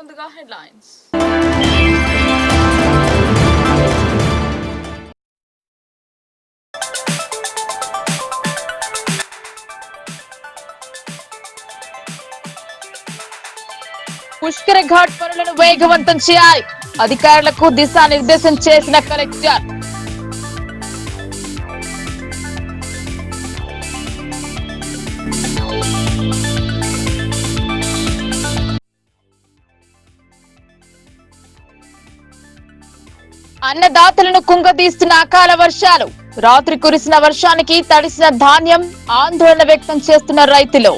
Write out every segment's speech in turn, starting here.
ముందుగా హెడ్లైన్స్. పుష్కర ఘాట్ పనులను వేగవంతం చేయాలి, అధికారులకు దిశానిర్దేశం చేసిన కలెక్టర్. అన్నదాతలను కుంగదీస్తున్న అకాల వర్షాలు, రాత్రి కురిసిన వర్షానికి తడిసిన ధాన్యం, ఆందోళన వ్యక్తం చేస్తున్న రైతులు.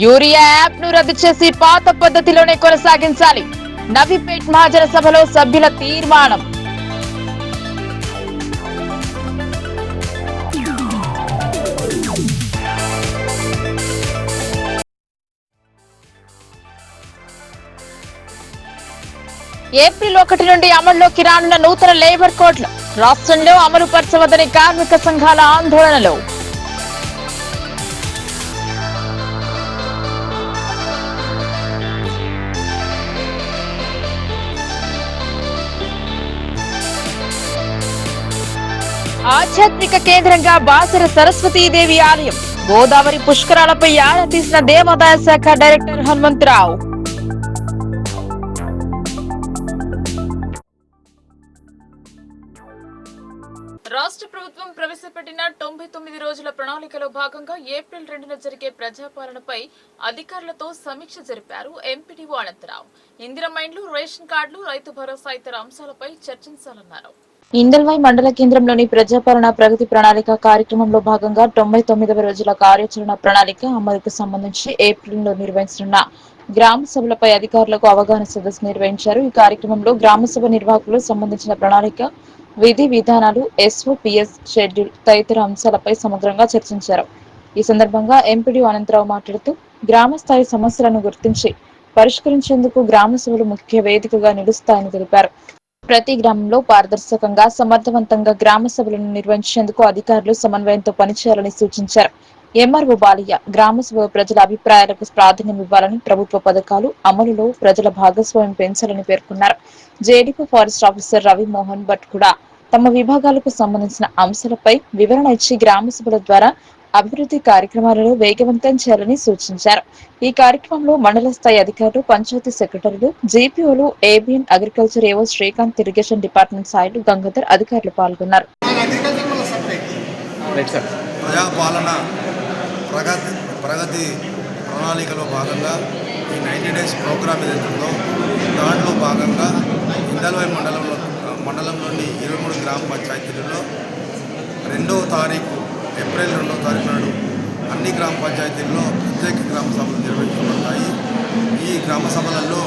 యూరియా యాప్ ను రద్దు చేసి పాత పద్ధతిలోనే కొనసాగించాలి, నవీపేట్ మహాజన సభలో సభ్యుల తీర్మానం. ఏప్రిల్ 1 నుండి అమల్లోకి రానున్న నూతన లేబర్ కోడ్లు, రాష్ట్రంలో అమలు పరచవద్దని కార్మిక సంఘాల ఆందోళనలు. ఆధ్యాత్మిక కేంద్రంగా బాసర సరస్వతీదేవి ఆలయం, గోదావరి పుష్కరాలపై ఆరా తీసిన దేవాదాయ శాఖ డైరెక్టర్ హనుమంతరావు. రాష్ట్ర ప్రభుత్వం ప్రవేశపెట్టిన 99 రోజుల ప్రణాళికలో భాగంగా ఏప్రిల్ 2న జరిగే ప్రజాపాలనపై అధికారులతో సమీక్ష జరిపారు ఎంపీడీఓ అనంతరావు. ఇందిరమ్మ ఇండ్లు, రేషన్ కార్డులు, రైతు భరోసా ఇతర అంశాలపై చర్చించాలన్నారు. ఇందల్వాయి మండల కేంద్రంలోని ప్రజాపాలన ప్రగతి ప్రణాళిక కార్యక్రమంలో భాగంగా 99వ రోజుల కార్యాచరణ ప్రణాళిక అమలుకు సంబంధించి ఏప్రిల్లో నిర్వహించనున్న గ్రామ సభలపై అధికారులకు అవగాహన సదస్సు నిర్వహించారు. ఈ కార్యక్రమంలో గ్రామ సభ నిర్వాహకులు సంబంధించిన ప్రణాళిక, విధి విధానాలు, ఎస్ఓపిఎస్ షెడ్యూల్ తదితర అంశాలపై సమగ్రంగా చర్చించారు. ఈ సందర్భంగా ఎంపీడీఓ అనంతరావు మాట్లాడుతూ గ్రామ స్థాయి సమస్యలను గుర్తించి పరిష్కరించేందుకు గ్రామ సభలు ముఖ్య వేదికగా నిలుస్తాయని తెలిపారు. ప్రతి గ్రామంలో పారదర్శకంగా, సమర్థవంతంగా గ్రామ సభలను నిర్వహించేందుకు అధికారులు సమన్వయంతో పనిచేయాలని సూచించారు. ఎంఆర్ఓ బాలయ్య గ్రామ సభ ప్రజల అభిప్రాయాలకు ప్రాధాన్యం ఇవ్వాలని, ప్రభుత్వ పథకాలు అమలులో ప్రజల భాగస్వామ్యం పెంచాలని పేర్కొన్నారు. JDP forest officer Ravi Mohan Bhat కూడా తమ విభాగాలకు సంబంధించిన అంశాలపై వివరణ ఇచ్చి గ్రామ సభల ద్వారా అభివృద్ధి కార్యక్రమాలను వేగవంతం చేయాలని సూచించారు. ఈ కార్యక్రమంలో మండల స్థాయి అధికారులు, పంచాయతీ సెక్రటరీలు, జీపీఓలు, ABN agriculture AO Srikanth, irrigation department Sailu, Gangadhar అధికారులు పాల్గొన్నారు. ప్రగతి ప్రణాళికలో భాగంగా ఈ 90 డేస్ ప్రోగ్రామ్ ఏదైతుందో దాంట్లో భాగంగా ఇందల్వాయి మండలంలోని 23 గ్రామ పంచాయతీలలో 2వ తారీఖు ఏప్రిల్ 2వ తారీఖు నాడు అన్ని గ్రామ పంచాయతీల్లో ప్రత్యేక గ్రామ సభలు నిర్వహించబడతాయి. ఈ గ్రామ సభలలో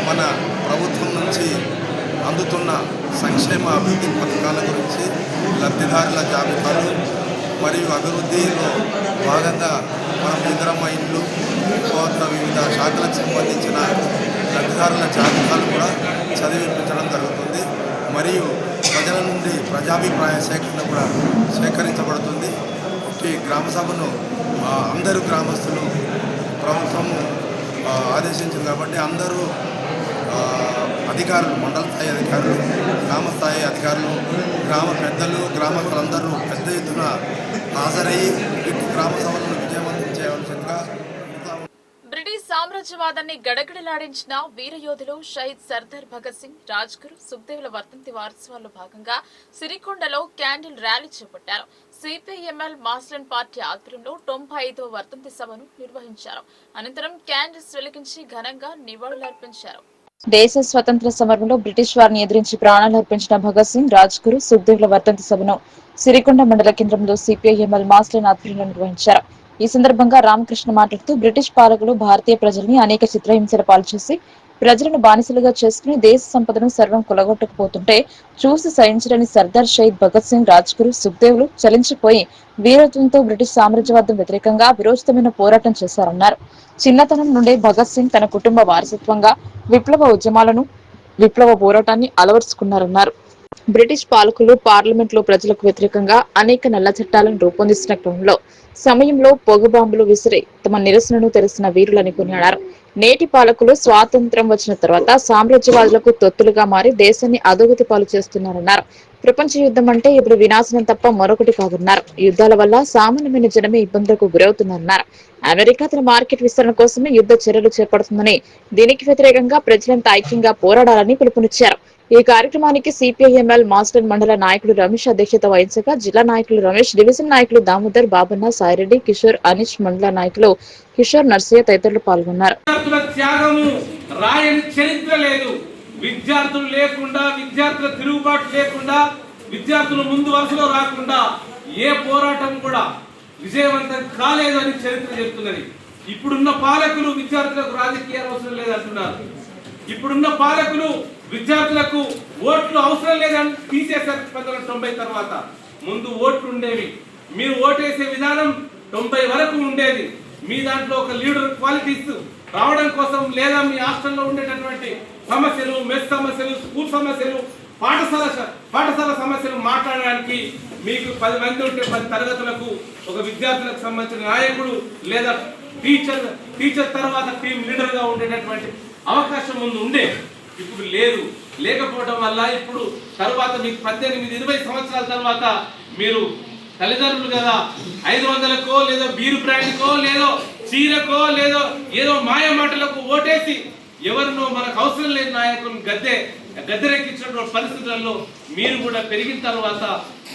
మన ప్రభుత్వం నుంచి అందుతున్న సంక్షేమ అభివృద్ధి పథకాల గురించి, లబ్ధిదారుల జాబితాలు మరియు అభివృద్ధిలో భాగంగా మనం ఇందిరమ్మ ఇండ్లు, వివిధ శాఖలకు సంబంధించిన లబ్ధిదారుల జాబితాలు కూడా చదివించడం జరుగుతుంది. మరియు ప్రజల నుండి ప్రజాభిప్రాయ సేకరణ కూడా సేకరించబడుతుంది. ఈ గ్రామ సభను అందరూ గ్రామస్తులు ప్రభుత్వం ఆదేశించింది కాబట్టి అందరూ అధికారులు, మండల స్థాయి అధికారులు, గ్రామ స్థాయి అధికారులు, గ్రామ పెద్దలు, గ్రామస్తులందరూ పెద్ద ఎత్తున హాజరయ్యి ఇటు గ్రామ సభలను విజయవంతం చేయవలసిందిగా. బ్రిటిష్ సామ్రాజ్యవాదాన్ని గడగడలాడించిన వీరయోధులు షహీద్ సర్దార్ భగత్ సింగ్, రాజ్గురు, సుఖ్దేవ్ల వర్ధంతి వారోత్సవాల్లో భాగంగా సిరికొండలో క్యాండిల్ ర్యాలీ చేపట్టారు. సిపిఐఎంఎల్ మాస్లన్ పార్టీ ఆధ్వర్యంలో 95వ వర్ధంతి సభను నిర్వహించారు. అనంతరం క్యాండిల్స్ వెలిగించి ఘనంగా నివాళులర్పించారు. దేశ స్వతంత్ర సమరంలో బ్రిటిష్ వారిని ఎదిరించి ప్రాణాలు అర్పించిన భగత్ సింగ్, రాజ్గురు, సుఖ్దేవ్ల వర్ధంతి సభను సిరికొండ మండల కేంద్రంలో సిపిఐఎంఎల్ మాస్లన్ ఆధ్వర్యంలో నిర్వహించారు. ఈ సందర్భంగా రామకృష్ణ మాట్లాడుతూ బ్రిటిష్ పాలకులు భారతీయ ప్రజల్ని అనేక చిత్రహింసల పాల్చేసి ప్రజలను బానిసలుగా చేసుకుని దేశ సంపదను సర్వం కొలగొట్టకపోతుంటే చూసి సహించలేని సర్దార్ షహీద్ భగత్ సింగ్, రాజ్గురు, సుఖ్దేవ్లు చలించిపోయి వీరత్వంతో బ్రిటిష్ సామ్రాజ్యవాదం వ్యతిరేకంగా విరోచితమైన పోరాటం చేశారన్నారు. చిన్నతనం నుండే భగత్ సింగ్ తన కుటుంబ వారసత్వంగా విప్లవ పోరాటాన్ని అలవరుచుకున్నారన్నారు. బ్రిటిష్ పాలకులు పార్లమెంట్ లో ప్రజలకు వ్యతిరేకంగా అనేక నల్ల చట్టాలను రూపొందిస్తున్న క్రమంలో సమయంలో పొగబాంబులు విసిరి తమ నిరసనను తెలిసిన వీరులని కొనియాడారు. నేటి పాలకులు స్వాతంత్ర్యం వచ్చిన తర్వాత సామ్రాజ్యవాదులకు తొత్తులుగా మారి దేశాన్ని అధోగతి పాలు చేస్తున్నారన్నారు. ప్రపంచ యుద్ధం అంటే ఇప్పుడు వినాశనం తప్ప మరొకటి కాదన్నారు. యుద్ధాల వల్ల సామాన్యమైన జనమే ఇబ్బందులకు గురవుతున్నారన్నారు. అమెరికా తన మార్కెట్ విస్తరణ కోసమే యుద్ధ చర్యలు చేపడుతుందని, దీనికి వ్యతిరేకంగా ప్రజలంతా ఐక్యంగా పోరాడాలని పిలుపునిచ్చారు. ఈ కార్యక్రమానికి సిపిఐఎంఎల్ మాస్టర్ మండల నాయకులు రమేష్ అధ్యక్షత వహించగా జిల్లా నాయకులు రమేష్, డివిజన్ నాయకులు దామోదర్, బాబన్న, సాయిరెడ్డి, కిషోర్, అనీష్, మండల నాయకులు కిషోర్, నర్సయ్య తదితరులు పాల్గొన్నారు. విద్యార్థులు లేకుండా, విద్యార్థుల తిరుగుబాటు లేకుండా, విద్యార్థులు ముందు వరుసలో రాకుండా ఏ పోరాటం కూడా విజయవంతం కాలేదు అని చరిత్ర చెప్తున్నది. ఇప్పుడున్న పాలకులు విద్యార్థులకు రాజకీయాలు అవసరం లేదంటున్నారు. ఇప్పుడున్న పాలకులు విద్యార్థులకు ఓట్లు అవసరం లేదని తీసేశారు. 1990 తర్వాత ముందు ఓట్లు ఉండేవి. మీరు ఓటేసే విధానం 90 వరకు ఉండేది. మీ దాంట్లో ఒక లీడర్ క్వాలిటీస్ రావడం కోసం, లేదా మీ హాస్టల్లో ఉండేటటువంటి సమస్యలు, మెస్ సమస్యలు, స్కూల్ సమస్యలు, పాఠశాల సమస్యలు మాట్లాడడానికి మీకు 10 మంది ఉంటే 10 తరగతులకు ఒక విద్యార్థులకు సంబంధించిన నాయకుడు లేదా టీచర్ తర్వాత టీం లీడర్ గా ఉండేటటువంటి అవకాశం ముందు ఉండే. ఇప్పుడు లేదు. లేకపోవడం వల్ల ఇప్పుడు తర్వాత మీకు 18-20 సంవత్సరాల తర్వాత మీరు తల్లిదండ్రులు కదా 500కో లేదో బీరు బ్రాండ్కో లేదో చీరకో లేదో ఏదో మాయ మాటలకు ఓటేసి ఎవరినో మనకు అవసరం లేని నాయకులను గద్దెరెక్కించినటువంటి పరిస్థితుల్లో మీరు కూడా పెరిగిన తర్వాత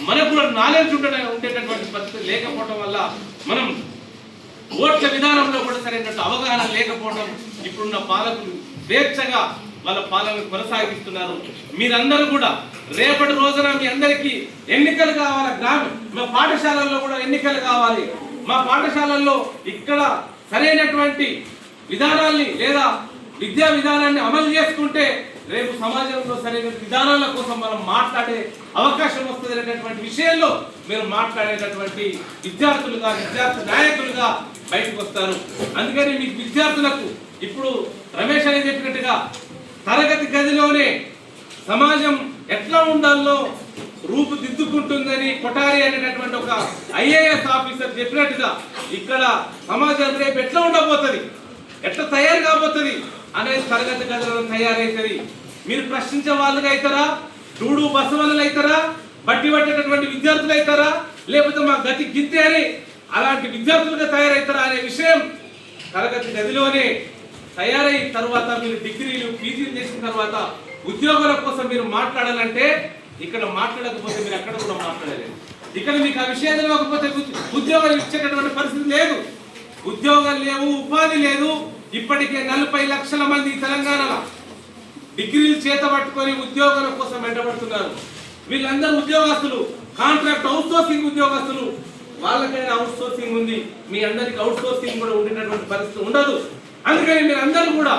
మనకు కూడా నాలెడ్జ్ ఉండేటటువంటి పరిస్థితి లేకపోవడం వల్ల మనం ఓట్ల విధానంలో కూడా సరైనటువంటి అవగాహన లేకపోవడం, ఇప్పుడున్న పాలకులు స్వేచ్ఛగా వాళ్ళ పాలన కొనసాగిస్తున్నారు. మీరందరూ కూడా రేపటి రోజున మీ అందరికీ ఎన్నికలు కావాలి. మా పాఠశాలల్లో కూడా ఎన్నికలు కావాలి. మా పాఠశాలల్లో ఇక్కడ సరైనటువంటి విధానాల్ని లేదా విద్యా విధానాన్ని అమలు చేసుకుంటే రేపు సమాజంలో సరైన విధానాల కోసం మనం మాట్లాడే అవకాశం వస్తుంది అనేటటువంటి విషయంలో మీరు మాట్లాడేటటువంటి విద్యార్థులుగా, విద్యార్థి నాయకులుగా బయటకు వస్తారు. అందుకని మీకు విద్యార్థులకు ఇప్పుడు రమేష్ అని చెప్పినట్టుగా తరగతి గదిలోనే సమాజం ఎట్లా ఉండాలో రూపుదిద్దుకుంటుందని కొఠారి అనేటటువంటి ఒక ఐఏఎస్ ఆఫీసర్ చెప్పినట్టుగా ఇక్కడ సమాజం రేపు ఎట్లా ఉండబోతుంది, ఎట్లా తయారు కాబోతుంది అనేది తరగతి గదిలో తయారైతుంది. మీరు ప్రశ్నించే వాళ్ళుగా అవుతారా, డూడు బసవన్నలు అవుతారా, బట్టి పట్టేటటువంటి విద్యార్థులు అవుతారా, లేకపోతే మా గతి గిత్తే అని అలాంటి విద్యార్థులుగా తయారవుతారా అనే విషయం తరగతి గదిలోనే తయారై తర్వాత మీరు డిగ్రీలు, పీజీలు చేసిన తర్వాత ఉద్యోగాల కోసం మీరు మాట్లాడాలంటే ఇక్కడ మాట్లాడకపోతే మీరు అక్కడ కూడా మాట్లాడలేదు. ఇక్కడ మీకు ఆ విషయం తెలియకపోతే ఉద్యోగాలు ఇచ్చేటటువంటి పరిస్థితి లేదు. ఉద్యోగాలు లేవు, ఉపాధి లేదు. ఇప్పటికే 40 లక్షల మంది తెలంగాణలో డిగ్రీలు చేత పట్టుకొని ఉద్యోగాల కోసం వెంటబడుతున్నారు. వీళ్ళందరూ ఉద్యోగస్తులు, కాంట్రాక్ట్ అవుట్ సోర్సింగ్ ఉద్యోగస్తులు. వాళ్ళకైనా అవుట్ సోర్సింగ్ ఉంది, మీ అందరికి అవుట్ సోర్సింగ్ కూడా ఉండేటటువంటి పరిస్థితి ఉండదు. అందుకని మీరు అందరూ కూడా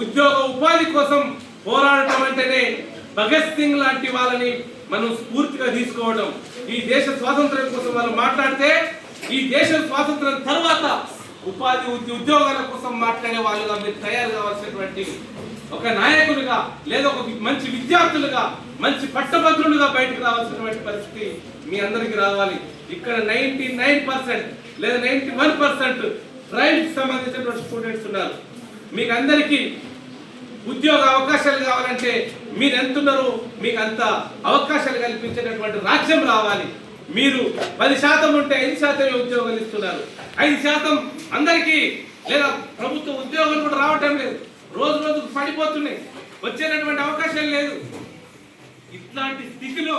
ఉద్యోగ ఉపాధి కోసం పోరాడటం అంటేనే భగత్ సింగ్ లాంటి వాళ్ళని మనం స్ఫూర్తిగా తీసుకోవడం. ఈ దేశ స్వాతంత్ర్యం కోసం వాళ్ళు మాట్లాడితే ఈ దేశ స్వాతంత్ర్యం తర్వాత ఉపాధి ఉద్యోగాల కోసం మాట్లాడే వాళ్ళుగా మీరు తయారు కావాల్సినటువంటి ఒక నాయకులుగా లేదా ఒక మంచి విద్యార్థులుగా, మంచి పట్టభద్రులుగా బయటకు రావాల్సినటువంటి పరిస్థితి మీ అందరికి రావాలి. ఇక్కడ 99% లేదా 91% ట్రైబ్స్ సంబంధించినటువంటి స్టూడెంట్స్ ఉన్నారు. మీకు అందరికీ ఉద్యోగ అవకాశాలు కావాలంటే మీరు ఎంతున్నారో మీకు అంత అవకాశాలు కల్పించేటటువంటి రాజ్యం రావాలి. మీరు 10% ఉంటే 5% ఉద్యోగాలు ఇస్తున్నారు. 5% అందరికీ లేదా ప్రభుత్వ ఉద్యోగాలు కూడా రావటం లేదు. రోజు రోజుకు పడిపోతున్నాయి, వచ్చేటటువంటి అవకాశం లేదు. ఇట్లాంటి స్థితిలో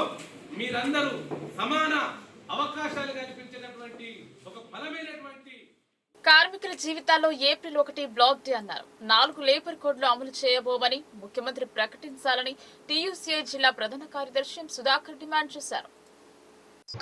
మీరందరూ సమాన అవకాశాలు కల్పించేటటువంటి ఒక బలమైనటువంటి కార్మికుల జీవితాల్లో ఏప్రిల్ 1 బ్లాక్ డే అన్నారు. 4 లేబర్ కోడ్లు అమలు చేయబోమని ముఖ్యమంత్రి ప్రకటించాలని టీయూసీఐ జిల్లా ప్రధాన కార్యదర్శి సుధాకర్ డిమాండ్ చేశారు.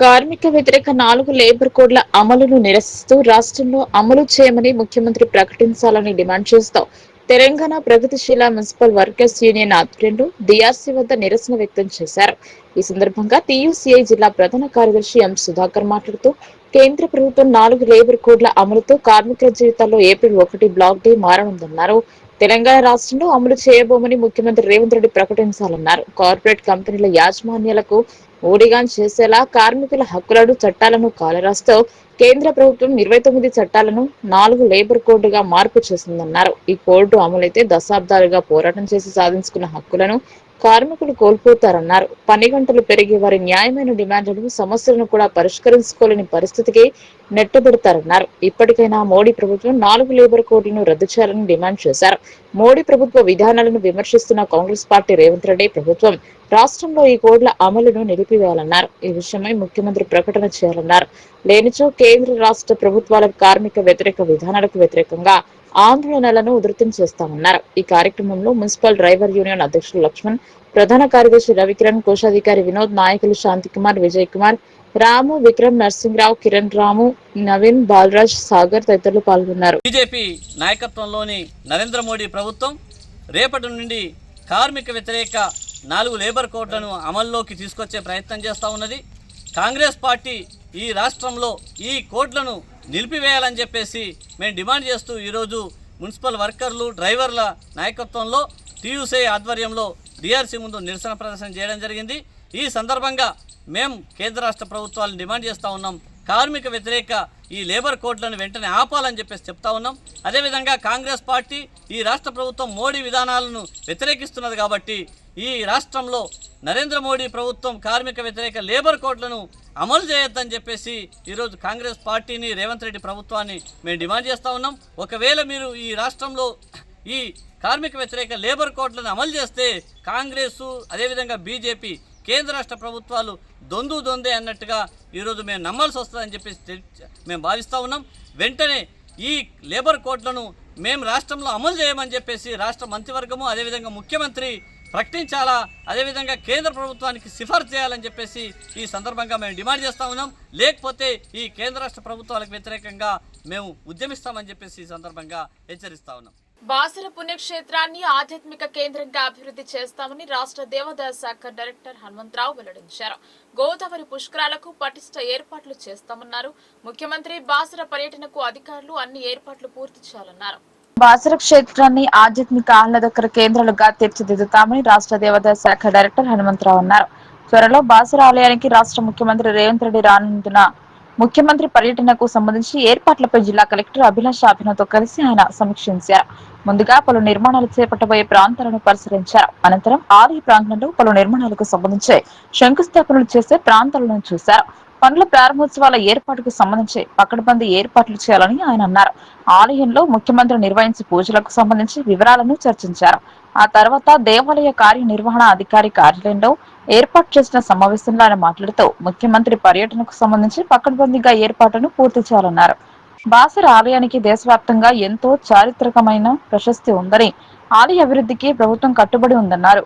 కార్మిక వ్యతిరేక 4 లేబర్ కోడ్ల అమలును నిరసిస్తూ రాష్ట్రంలో అమలు చేయమని ముఖ్యమంత్రి ప్రకటించాలని డిమాండ్ చేస్తూ తెలంగాణ ప్రగతిశీల మున్సిపల్ వర్కర్స్ యూనియన్ ఆధ్వర్యంలో డిఆర్సీ వద్ద నిరసన వ్యక్తం చేశారు. ఈ సందర్భంగా టీయూసీఐ జిల్లా ప్రధాన కార్యదర్శి ఎం సుధాకర్ మాట్లాడుతూ కేంద్ర ప్రభుత్వం 4 లేబర్ కోడ్ల అమలుతో కార్మికుల జీవితాల్లో ఏప్రిల్ 1 బ్లాక్ డే మారనుందన్నారు. తెలంగాణ రాష్ట్రంలో అమలు చేయబోమని ముఖ్యమంత్రి రేవంత్ రెడ్డి ప్రకటించాలన్నారు. కార్పొరేట్ కంపెనీల యాజమాన్యాలకు ఊడిగాన్ చేసేలా కార్మికుల హక్కులను, చట్టాలను కాలరాస్తూ కేంద్ర ప్రభుత్వం 29 చట్టాలను 4 లేబర్ కోడ్గా మార్పు చేసిందన్నారు. ఈ కోర్టు అమలైతే దశాబ్దాలుగా పోరాటం చేసి సాధించుకున్న హక్కులను కార్మికులు కోల్పోతారన్నారు. పని గంటలు పెరిగి వారి న్యాయమైన డిమాండ్లను, సమస్యలను కూడా పరిష్కరించుకోలేని పరిస్థితికి నెట్టబెడతారన్నారు. ఇప్పటికైనా మోడీ ప్రభుత్వం 4 లేబర్ కోడ్లను రద్దు చేయాలని డిమాండ్ చేశారు. మోడీ ప్రభుత్వ విధానాలను విమర్శిస్తున్న కాంగ్రెస్ పార్టీ రేవంత్ రెడ్డి ప్రభుత్వం రాష్ట్రంలో ఈ కోడ్ల అమలును నిలిపివేయాలన్నారు. ఈ విషయమై ముఖ్యమంత్రి ప్రకటన చేయాలన్నారు. లేనిచో కేంద్ర రాష్ట్ర ప్రభుత్వాల కార్మిక వ్యతిరేక విధానాలకు వ్యతిరేకంగా ఆందోళనలను ఉధృతం చేస్తామన్నారు. ఈ కార్యక్రమంలో మున్సిపల్ డ్రైవర్ యూనియన్ అధ్యక్షులు లక్ష్మణ్, ప్రధాన కార్యదర్శి రవికిరణ్, కోశాధికారి వినోద్, నాయకులు శాంతికుమార్, విజయ్ కుమార్, రాము, విక్రమ్, నర్సింగ్రావు, కిరణ్, రాము, నవీన్, బాలరాజ్, సాగర్ తదితరులు పాల్గొన్నారు. బీజేపీ నాయకత్వంలోని నరేంద్ర మోడీ ప్రభుత్వం రేపటి నుండి కార్మిక వ్యతిరేక 4 లేబర్ కోడ్లను అమల్లోకి తీసుకొచ్చే ప్రయత్నం చేస్తూ ఉన్నది. కాంగ్రెస్ పార్టీ ఈ రాష్ట్రంలో ఈ కోడ్లను నిలిపివేయాలని చెప్పేసి మేము డిమాండ్ చేస్తూ ఈరోజు మున్సిపల్ వర్కర్లు, డ్రైవర్ల నాయకత్వంలో టీయూసీ ఆధ్వర్యంలో డిఆర్సీ ముందు నిరసన ప్రదర్శన చేయడం జరిగింది. ఈ సందర్భంగా మేము కేంద్ర రాష్ట్ర ప్రభుత్వాలను డిమాండ్ చేస్తూ ఉన్నాం. కార్మిక వ్యతిరేక ఈ లేబర్ కోడ్లను వెంటనే ఆపాలని చెప్పేసి చెప్తా ఉన్నాం. అదేవిధంగా కాంగ్రెస్ పార్టీ ఈ రాష్ట్ర ప్రభుత్వం మోడీ విధానాలను వ్యతిరేకిస్తున్నది కాబట్టి ఈ రాష్ట్రంలో నరేంద్ర మోడీ ప్రభుత్వం కార్మిక వ్యతిరేక లేబర్ కోడ్లను అమలు చేయొద్దని చెప్పేసి ఈరోజు కాంగ్రెస్ పార్టీని, రేవంత్ రెడ్డి ప్రభుత్వాన్ని మేము డిమాండ్ చేస్తూ ఉన్నాం. ఒకవేళ మీరు ఈ రాష్ట్రంలో ఈ కార్మిక వ్యతిరేక లేబర్ కోడ్లను అమలు చేస్తే కాంగ్రెసు అదేవిధంగా బీజేపీ కేంద్ర రాష్ట్ర ప్రభుత్వాలు దొందే అన్నట్టుగా ఈరోజు మేము నమ్మాల్సి వస్తుందని చెప్పేసి మేము భావిస్తూ ఉన్నాం. వెంటనే ఈ లేబర్ కోడ్లను మేము రాష్ట్రంలో అమలు చేయమని చెప్పేసి రాష్ట్ర మంత్రివర్గము అదేవిధంగా ముఖ్యమంత్రి ప్రకటించాలా, అదేవిధంగా కేంద్ర ప్రభుత్వానికి సిఫార్సు చేయాలని చెప్పేసి ఈ సందర్భంగా మేము డిమాండ్ చేస్తూ ఉన్నాం. లేకపోతే ఈ కేంద్ర రాష్ట్ర ప్రభుత్వాలకు వ్యతిరేకంగా మేము ఉద్యమిస్తామని చెప్పేసి ఈ సందర్భంగా హెచ్చరిస్తా ఉన్నాం. బాసర పుణ్యక్షేత్రాన్ని ఆధ్యాత్మిక కేంద్రంగా అభివృద్ధి చేస్తామని రాష్ట్ర దేవాదాయ శాఖ డైరెక్టర్ హనుమంతరావు వెల్లడించారు. గోదావరి పుష్కరాలకు పటిష్ట ఏర్పాట్లు చేస్తామన్నారు. ముఖ్యమంత్రి బాసర పర్యటనకు అధికారులు అన్ని ఏర్పాట్లు పూర్తి చేయాలన్నారు. బాసర క్షేత్రాన్ని ఆధ్యాత్మిక ఆహ్లాదకర కేంద్రాలుగా తీర్చిదిద్దుతామని రాష్ట్ర దేవాదాయ శాఖ డైరెక్టర్ హనుమంతరావు అన్నారు. త్వరలో బాసర ఆలయానికి రాష్ట్ర ముఖ్యమంత్రి రేవంత్ రెడ్డి రానున్న ముఖ్యమంత్రి పర్యటనకు సంబంధించి ఏర్పాట్లపై జిల్లా కలెక్టర్ అభిలాష అభినవ్తో కలిసి ఆయన సమీక్షించారు. ముందుగా పలు నిర్మాణాలు చేపట్టబోయే ప్రాంతాలను పరిశీలించారు. అనంతరం ఆలయ ప్రాంగణంలో పలు నిర్మాణాలకు సంబంధించి శంకుస్థాపనలు చేసే ప్రాంతాలను చూశారు. పనుల ప్రారంభోత్సవాల ఏర్పాటుకు సంబంధించి పకడ్బందీ ఏర్పాట్లు చేయాలని ఆయన అన్నారు. ఆలయంలో ముఖ్యమంత్రి నిర్వహించే పూజలకు సంబంధించి వివరాలను చర్చించారు. ఆ తర్వాత దేవాలయ కార్యనిర్వహణ అధికారి కార్యాలయంలో ఏర్పాటు చేసిన సమావేశంలో ఆయన మాట్లాడుతూ ముఖ్యమంత్రి పర్యటనకు సంబంధించి పకడ్బందీగా ఏర్పాట్లను పూర్తి చేయాలన్నారు. బాసర ఆలయానికి దేశవ్యాప్తంగా ఎంతో చారిత్రకమైన ప్రశస్తి ఉందని, ఆలయ అభివృద్ధికి ప్రభుత్వం కట్టుబడి ఉందన్నారు.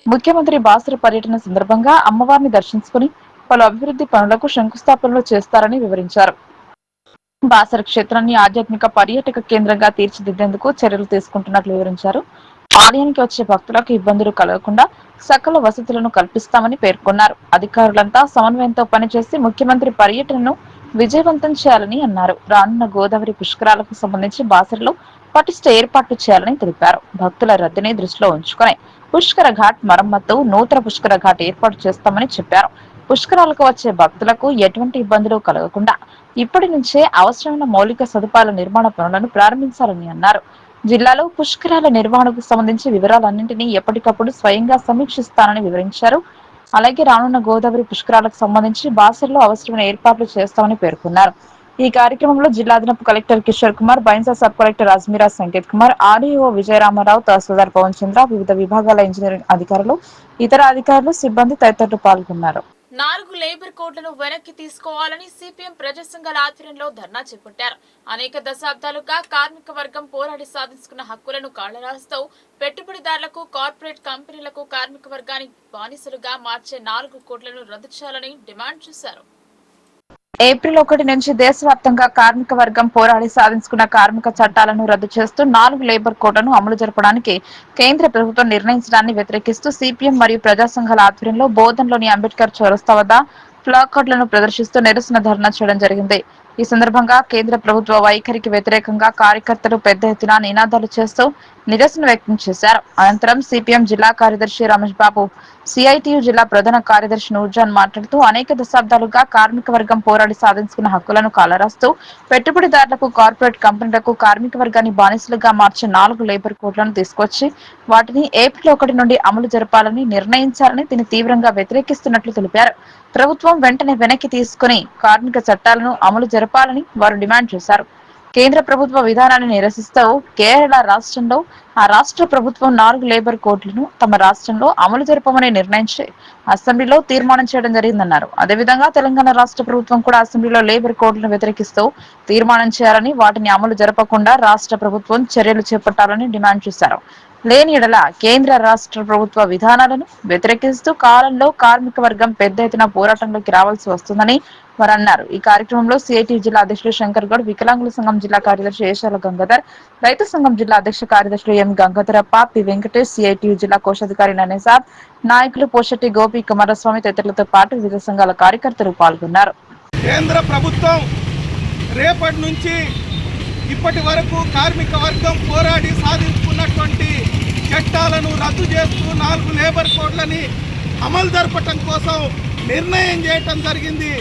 ముఖ్యమంత్రి బాసర పర్యటన సందర్భంగా అమ్మవారిని దర్శించుకుని పలు అభివృద్ధి పనులకు శంకుస్థాపనలు చేస్తారని వివరించారు. బాసర క్షేత్రాన్ని ఆధ్యాత్మిక పర్యాటక కేంద్రంగా తీర్చిదిద్దేందుకు చర్యలు తీసుకుంటున్నట్లు వివరించారు. ఆలయానికి వచ్చే భక్తులకు ఇబ్బందులు కలగకుండా సకల వసతులను కల్పిస్తామని పేర్కొన్నారు. అధికారులంతా సమన్వయంతో పనిచేసి ముఖ్యమంత్రి పర్యటనను విజయవంతం చేయాలని అన్నారు. రానున్న గోదావరి పుష్కరాలకు సంబంధించి బాసరలో పటిష్ట ఏర్పాట్లు చేయాలని తెలిపారు. భక్తుల రద్దీని దృష్టిలో ఉంచుకుని పుష్కర ఘాట్ మరమ్మత్తు, నూతన పుష్కర ఘాట్ ఏర్పాటు చేస్తామని చెప్పారు. పుష్కరాలకు వచ్చే భక్తులకు ఎటువంటి ఇబ్బందులు కలగకుండా ఇప్పటి నుంచే అవసరమైన మౌలిక సదుపాయాల నిర్మాణ పనులను ప్రారంభించాలని అన్నారు. జిల్లాలో పుష్కరాల నిర్వహణకు సంబంధించి వివరాలన్నింటినీ ఎప్పటికప్పుడు స్వయంగా సమీక్షిస్తానని వివరించారు. అలాగే రానున్న గోదావరి పుష్కరాలకు సంబంధించి బాసరలో అవసరమైన ఏర్పాట్లు చేస్తామని పేర్కొన్నారు. ఈ కార్యక్రమంలో జిల్లా అదనపు collector Kishore Kumar, Bhainsa sub collector Ajmeera Sanketh Kumar, RDO Vijayaramarao, తహసీల్దార్ పవన్ చంద్ర, వివిధ విభాగాల ఇంజనీరింగ్ అధికారులు, ఇతర అధికారులు, సిబ్బంది తదితరులు పాల్గొన్నారు. 4 లేబర్ కోడ్లను వెనక్కి తీసుకోవాలని సిపిఎం ప్రజా సంఘాల ఆధ్వర్యంలో ధర్నా చేపట్టారు. అనేక దశాబ్దాలుగా కార్మిక వర్గం పోరాడి సాధించుకున్న హక్కులను కాళ్లరాస్తూ పెట్టుబడిదారులకు, కార్పొరేట్ కంపెనీలకు కార్మిక వర్గాన్ని బానిసలుగా మార్చే 4 కోడ్లను రద్దు చేయాలని డిమాండ్ చేశారు. ఏప్రిల్ 1 నుంచి దేశవ్యాప్తంగా కార్మిక వర్గం పోరాడి సాధించుకున్న కార్మిక చట్టాలను రద్దు చేస్తూ 4 లేబర్ కోడ్లను అమలు జరపడానికి కేంద్ర ప్రభుత్వం నిర్ణయించడాన్ని వ్యతిరేకిస్తూ సిపిఎం మరియు ప్రజా సంఘాల ఆధ్వర్యంలో బోధన్లోని అంబేద్కర్ చౌరస్తా వద్ద ప్లాకార్డులను ప్రదర్శిస్తూ నిరసన ధర్నా చేయడం జరిగింది. ఈ సందర్భంగా కేంద్ర ప్రభుత్వ వైఖరికి వ్యతిరేకంగా కార్యకర్తలు పెద్ద ఎత్తున నినాదాలు చేస్తూ నిరసన వ్యక్తం చేశారు. అనంతరం సిపిఎం జిల్లా కార్యదర్శి రమేష్ బాబు, సిఐటియు జిల్లా ప్రధాన కార్యదర్శి నూర్జాన్ మాట్లాడుతూ అనేక దశాబ్దాలుగా కార్మిక వర్గం పోరాడి సాధించుకున్న హక్కులను కాలరాస్తూ పెట్టుబడిదారులకు, కార్పొరేట్ కంపెనీలకు కార్మిక వర్గాన్ని బానిసలుగా మార్చే 4 లేబర్ కోడ్లను తీసుకొచ్చి వాటిని ఏప్రిల్ 1 నుండి అమలు జరపాలని నిర్ణయించాలని దీన్ని తీవ్రంగా వ్యతిరేకిస్తున్నట్లు తెలిపారు. ప్రభుత్వం వెంటనే వెనక్కి తీసుకుని కార్మిక చట్టాలను అమలు జరపాలని వారు డిమాండ్ చేశారు. కేంద్ర ప్రభుత్వ విధానాన్ని నిరసిస్తూ కేరళ రాష్ట్రంలో ఆ రాష్ట్ర ప్రభుత్వం 4 లేబర్ కోడ్లను తమ రాష్ట్రంలో అమలు జరపమని నిర్ణయించి అసెంబ్లీలో తీర్మానం చేయడం జరిగిందన్నారు. అదేవిధంగా తెలంగాణ రాష్ట్ర ప్రభుత్వం కూడా అసెంబ్లీలో లేబర్ కోడ్లను వ్యతిరేకిస్తూ తీర్మానం చేయాలని, వాటిని అమలు జరపకుండా రాష్ట్ర ప్రభుత్వం చర్యలు చేపట్టాలని డిమాండ్ చేశారు. లేని ఎడల కేంద్ర రాష్ట్ర ప్రభుత్వ విధానాలను వ్యతిరేకిస్తూ కాలంలో కార్మిక వర్గం పెద్ద ఎత్తున పోరాటంలోకి రావాల్సి వస్తుందని వారు అన్నారు. ఈ కార్యక్రమంలో సిఐటి జిల్లా అధ్యక్షులు శంకర్ గౌడ్, వికలాంగుల సంఘం జిల్లా కార్యదర్శి ఏషాల గంగాధర్, రైతు సంఘం జిల్లా అధ్యక్ష కార్యదర్శులు ఎం గంగాధరప్ప, పి వెంకటేష్, సిఐటియు జిల్లా కోశాధికారి ననేసాబ్, నాయకులు పోషెట్టి గోపి, కుమారస్వామి తదితరులతో పాటు వివిధ సంఘాల కార్యకర్తలు పాల్గొన్నారు. కేంద్ర ప్రభుత్వం రేపటి నుంచి ఇప్పటి వరకు కార్మిక వర్గం పోరాడి సాధించుకున్నటువంటి చట్టాలను రద్దు చేస్తూ 4 లేబర్ కోడ్లని అమలు జరపటం కోసం నిర్ణయం చేయటం జరిగింది.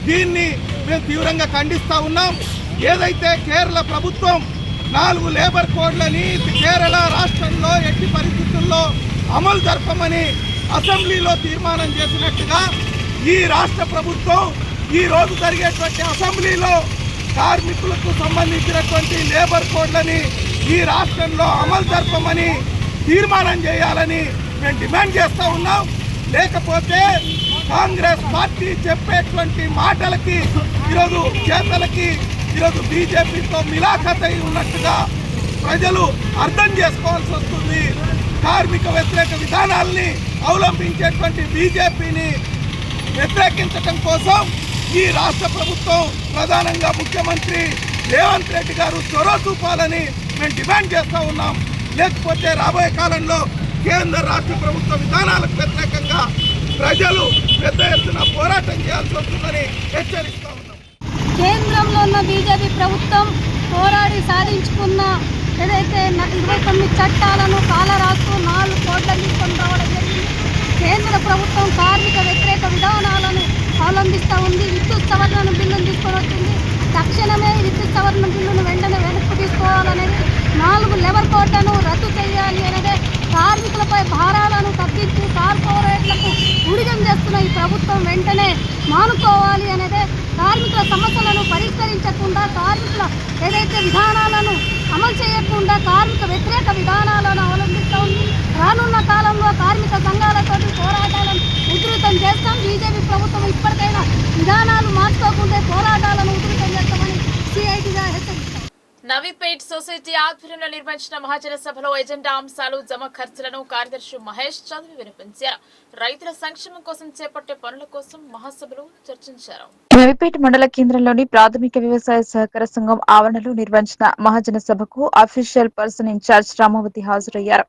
దీన్ని మేము తీవ్రంగా ఖండిస్తూ ఉన్నాం. ఏదైతే కేరళ ప్రభుత్వం 4 లేబర్ కోడ్లని కేరళ రాష్ట్రంలో ఎట్టి పరిస్థితుల్లో అమలు జరపమని అసెంబ్లీలో తీర్మానం చేసినట్టుగా ఈ రాష్ట్ర ప్రభుత్వం ఈ రోజు జరిగేటువంటి అసెంబ్లీలో కార్మికులకు సంబంధించినటువంటి లేబర్ కోడ్లని ఈ రాష్ట్రంలో అమలు జరపమని తీర్మానం చేయాలని మేము డిమాండ్ చేస్తూ ఉన్నాం. లేకపోతే కాంగ్రెస్ పార్టీ చెప్పేటువంటి మాటలకి ఈరోజు చేతలకి ఈరోజు బీజేపీతో మిలాఖతై ఉన్నట్టుగా ప్రజలు అర్థం చేసుకోవాల్సి వస్తుంది. కార్మిక వ్యతిరేక విధానాల్ని అవలంబించేటువంటి బీజేపీని వ్యతిరేకించడం కోసం ఈ రాష్ట్ర ప్రభుత్వం ప్రధానంగా ముఖ్యమంత్రి రేవంత్ రెడ్డి గారు చొరవ చూపాలని మేము డిమాండ్ చేస్తూ ఉన్నాం. లేకపోతే రాబోయే కాలంలో కేంద్ర రాష్ట్ర ప్రభుత్వ విధానాలకు వ్యతిరేకంగా ప్రజలు పెద్ద ఎత్తున పోరాటం చేయాల్సి వస్తుందని హెచ్చరిస్తూ ఉన్నాం. కేంద్రంలో ఉన్న బీజేపీ ప్రభుత్వం పోరాడి సాధించుకున్న ఏదైతే 29 చట్టాలను కాలరాస్తూ 4 కోట్లను తీసుకొని రావడం జరిగింది. కేంద్ర ప్రభుత్వం కార్మిక వ్యతిరేక విధానాలను అవలంబిస్తూ ఉంది. విద్యుత్ సవరణ బిల్లును తీసుకొని వచ్చింది. తక్షణమే విద్యుత్ సవరణ బిల్లును వెంటనే వెనక్కి తీసుకోవాలనేది, 4 లేబర్ కోడ్లను రద్దు చేయాలి అనేది, కార్మికులపై భారాలను తగ్గించి కార్పొరేట్లకు ఊడిగం చేస్తున్న ఈ ప్రభుత్వం వెంటనే మానుకోవాలి అనేది, కార్మికుల సమస్యలను పరిష్కరించకుండా కార్మికుల ఏదైతే విధానాలను అమలు చేయకుండా కార్మిక వ్యతిరేక విధానాలను అవలంబిస్తూ ఉంది. రానున్న కాలంలో కార్మిక సంఘాలతో పోరాటాలను ఉధృతం చేస్తాం. బీజేపీ ప్రభుత్వం ఇప్పటికైనా విధానాలు మార్చుకోకుంటే పోరాటాలను ఉధృతం చేస్తామని సిఐటిగా హెచ్చరిస్తాం. నవీపేట్ సొసైటీ ఆధ్వర్యంలో నిర్వహించిన మహాజన సభలో ఎజెండా అంశాలు, జమ ఖర్చులను కార్యదర్శి మహేష్ చదివి వినిపించారు. రైతుల సంక్షేమం కోసం చేపట్టే పనుల కోసం మహాసభలో చర్చించారు. నవీపేట మండల కేంద్రంలోని ప్రాథమిక వ్యవసాయ సహకార సంఘం ఆవరణలో నిర్వహించిన మహాజన సభకు అఫీషియల్ పర్సన్ ఇన్ఛార్జ్ రామావతి హాజరయ్యారు.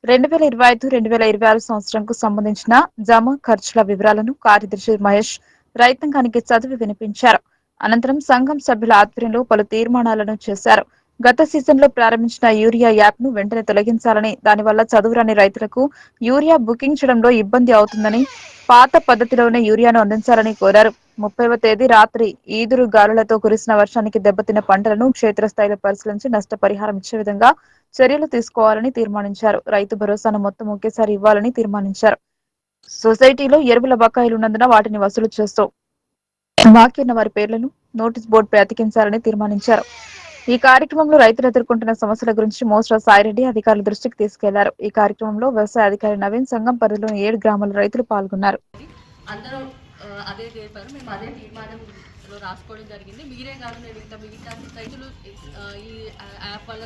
2025-2026 సంవత్సరంకు సంబంధించిన జమ ఖర్చుల వివరాలను కార్యదర్శి మహేష్ రైతాంగానికి చదివి వినిపించారు. అనంతరం సంఘం సభ్యుల ఆధ్వర్యంలో పలు తీర్మానాలను చేశారు. గత సీజన్ లో ప్రారంభించిన యూరియా యాప్ ను వెంటనే తొలగించాలని, దానివల్ల చదువురాని రైతులకు యూరియా బుకింగ్ చేయడంలో ఇబ్బంది అవుతుందని, పాత పద్ధతిలోనే యూరియాను అందించాలని కోరారు. 30వ తేదీ రాత్రి ఈదురు గాలులతో కురిసిన వర్షానికి దెబ్బతిన్న పంటలను క్షేత్రస్థాయిలో పరిశీలించి నష్టపరిహారం ఇచ్చే విధంగా చర్యలు తీసుకోవాలని తీర్మానించారు. రైతు భరోసాను మొత్తం ఒకేసారి ఇవ్వాలని తీర్మానించారు. సొసైటీలో ఎరువుల బకాయిలు ఉన్నందున వాటిని వసూలు చేస్తూ బాకీ ఉన్న వారి పేర్లను నోటీస్ బోర్డుపై అతికించాలని తీర్మానించారు. ఈ కార్యక్రమంలో రైతులు ఎదుర్కొంటున్న సమస్యల గురించి మోస్రా సాయిరెడ్డి అధికారుల దృష్టికి తీసుకెళ్లారు. ఈ కార్యక్రమంలో వ్యవసాయ అధికారి నవీన్, సంఘం పరిధిలోని 7 గ్రామాల రైతులు పాల్గొన్నారు. అందరూ అదే చెప్పారు. మేము అదే తీర్మానంలో రాసుకోవడం జరిగింది. మీరే కాదు, నేను ఇంకా మిగతా రైతులు ఈ యాప్ వల్ల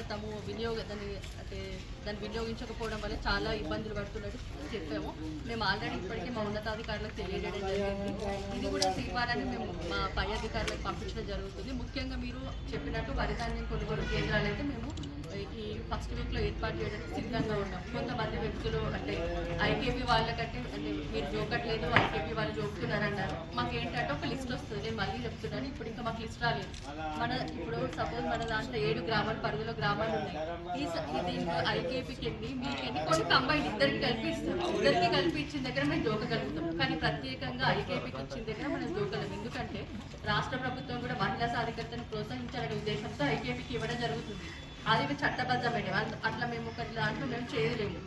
దాన్ని వినియోగించకపోవడం వల్ల చాలా ఇబ్బందులు పడుతున్నట్టు చెప్పాము. మేము ఆల్రెడీ ఇప్పటికే మా ఉన్నతాధికారులకు తెలియజేయడం జరిగింది. ఇది కూడా తీర్మానాన్ని మేము మా పై అధికారులకు పంపించడం జరుగుతుంది. ముఖ్యంగా మీరు చెప్పినట్టు వరిధాన్యం కొనుగోలు కేంద్రాలు అయితే మేము ఈ ఫస్ట్ వీక్లో ఏర్పాటు చేయడానికి సిద్ధంగా ఉన్నాం. కొంతమంది వ్యక్తులు అంటే ఐకేపీ వాళ్ళకంటే అంటే మీరు జోకట్లేదు, ఐకేపీ వాళ్ళు జోకుతున్నారన్నారు. మాకేంటంటే ఒక లిస్ట్ వస్తుంది. నేను మళ్ళీ చెప్తున్నాను, ఇప్పుడు ఇంకా మాకు లిస్ట్ రాలేదు. ఇప్పుడు సపోజ్ మన దాంట్లో 7 గ్రామాలు పరిధిలో గ్రామాలు ఉన్నాయి. దీంట్లో ఐకేపీకి ఎన్ని మీకు ఎన్ని కొన్ని కంబైన్ ఇద్దరికి కల్పిస్తాం. ఇద్దరికి కల్పించిన దగ్గర మేము జోకగలుగుతాం. కానీ ప్రత్యేకంగా ఐకేపీకి వచ్చిన దగ్గర మనం జోకలేం. ఎందుకంటే రాష్ట్ర ప్రభుత్వం కూడా మహిళా సాధికారతను ప్రోత్సహించాలనే ఉద్దేశంతో ఐకేపీకి ఇవ్వడం జరుగుతుంది. అది చట్టబద్ధమైన అట్లా మేము ఒక దాంట్లో మేము చేయలేము.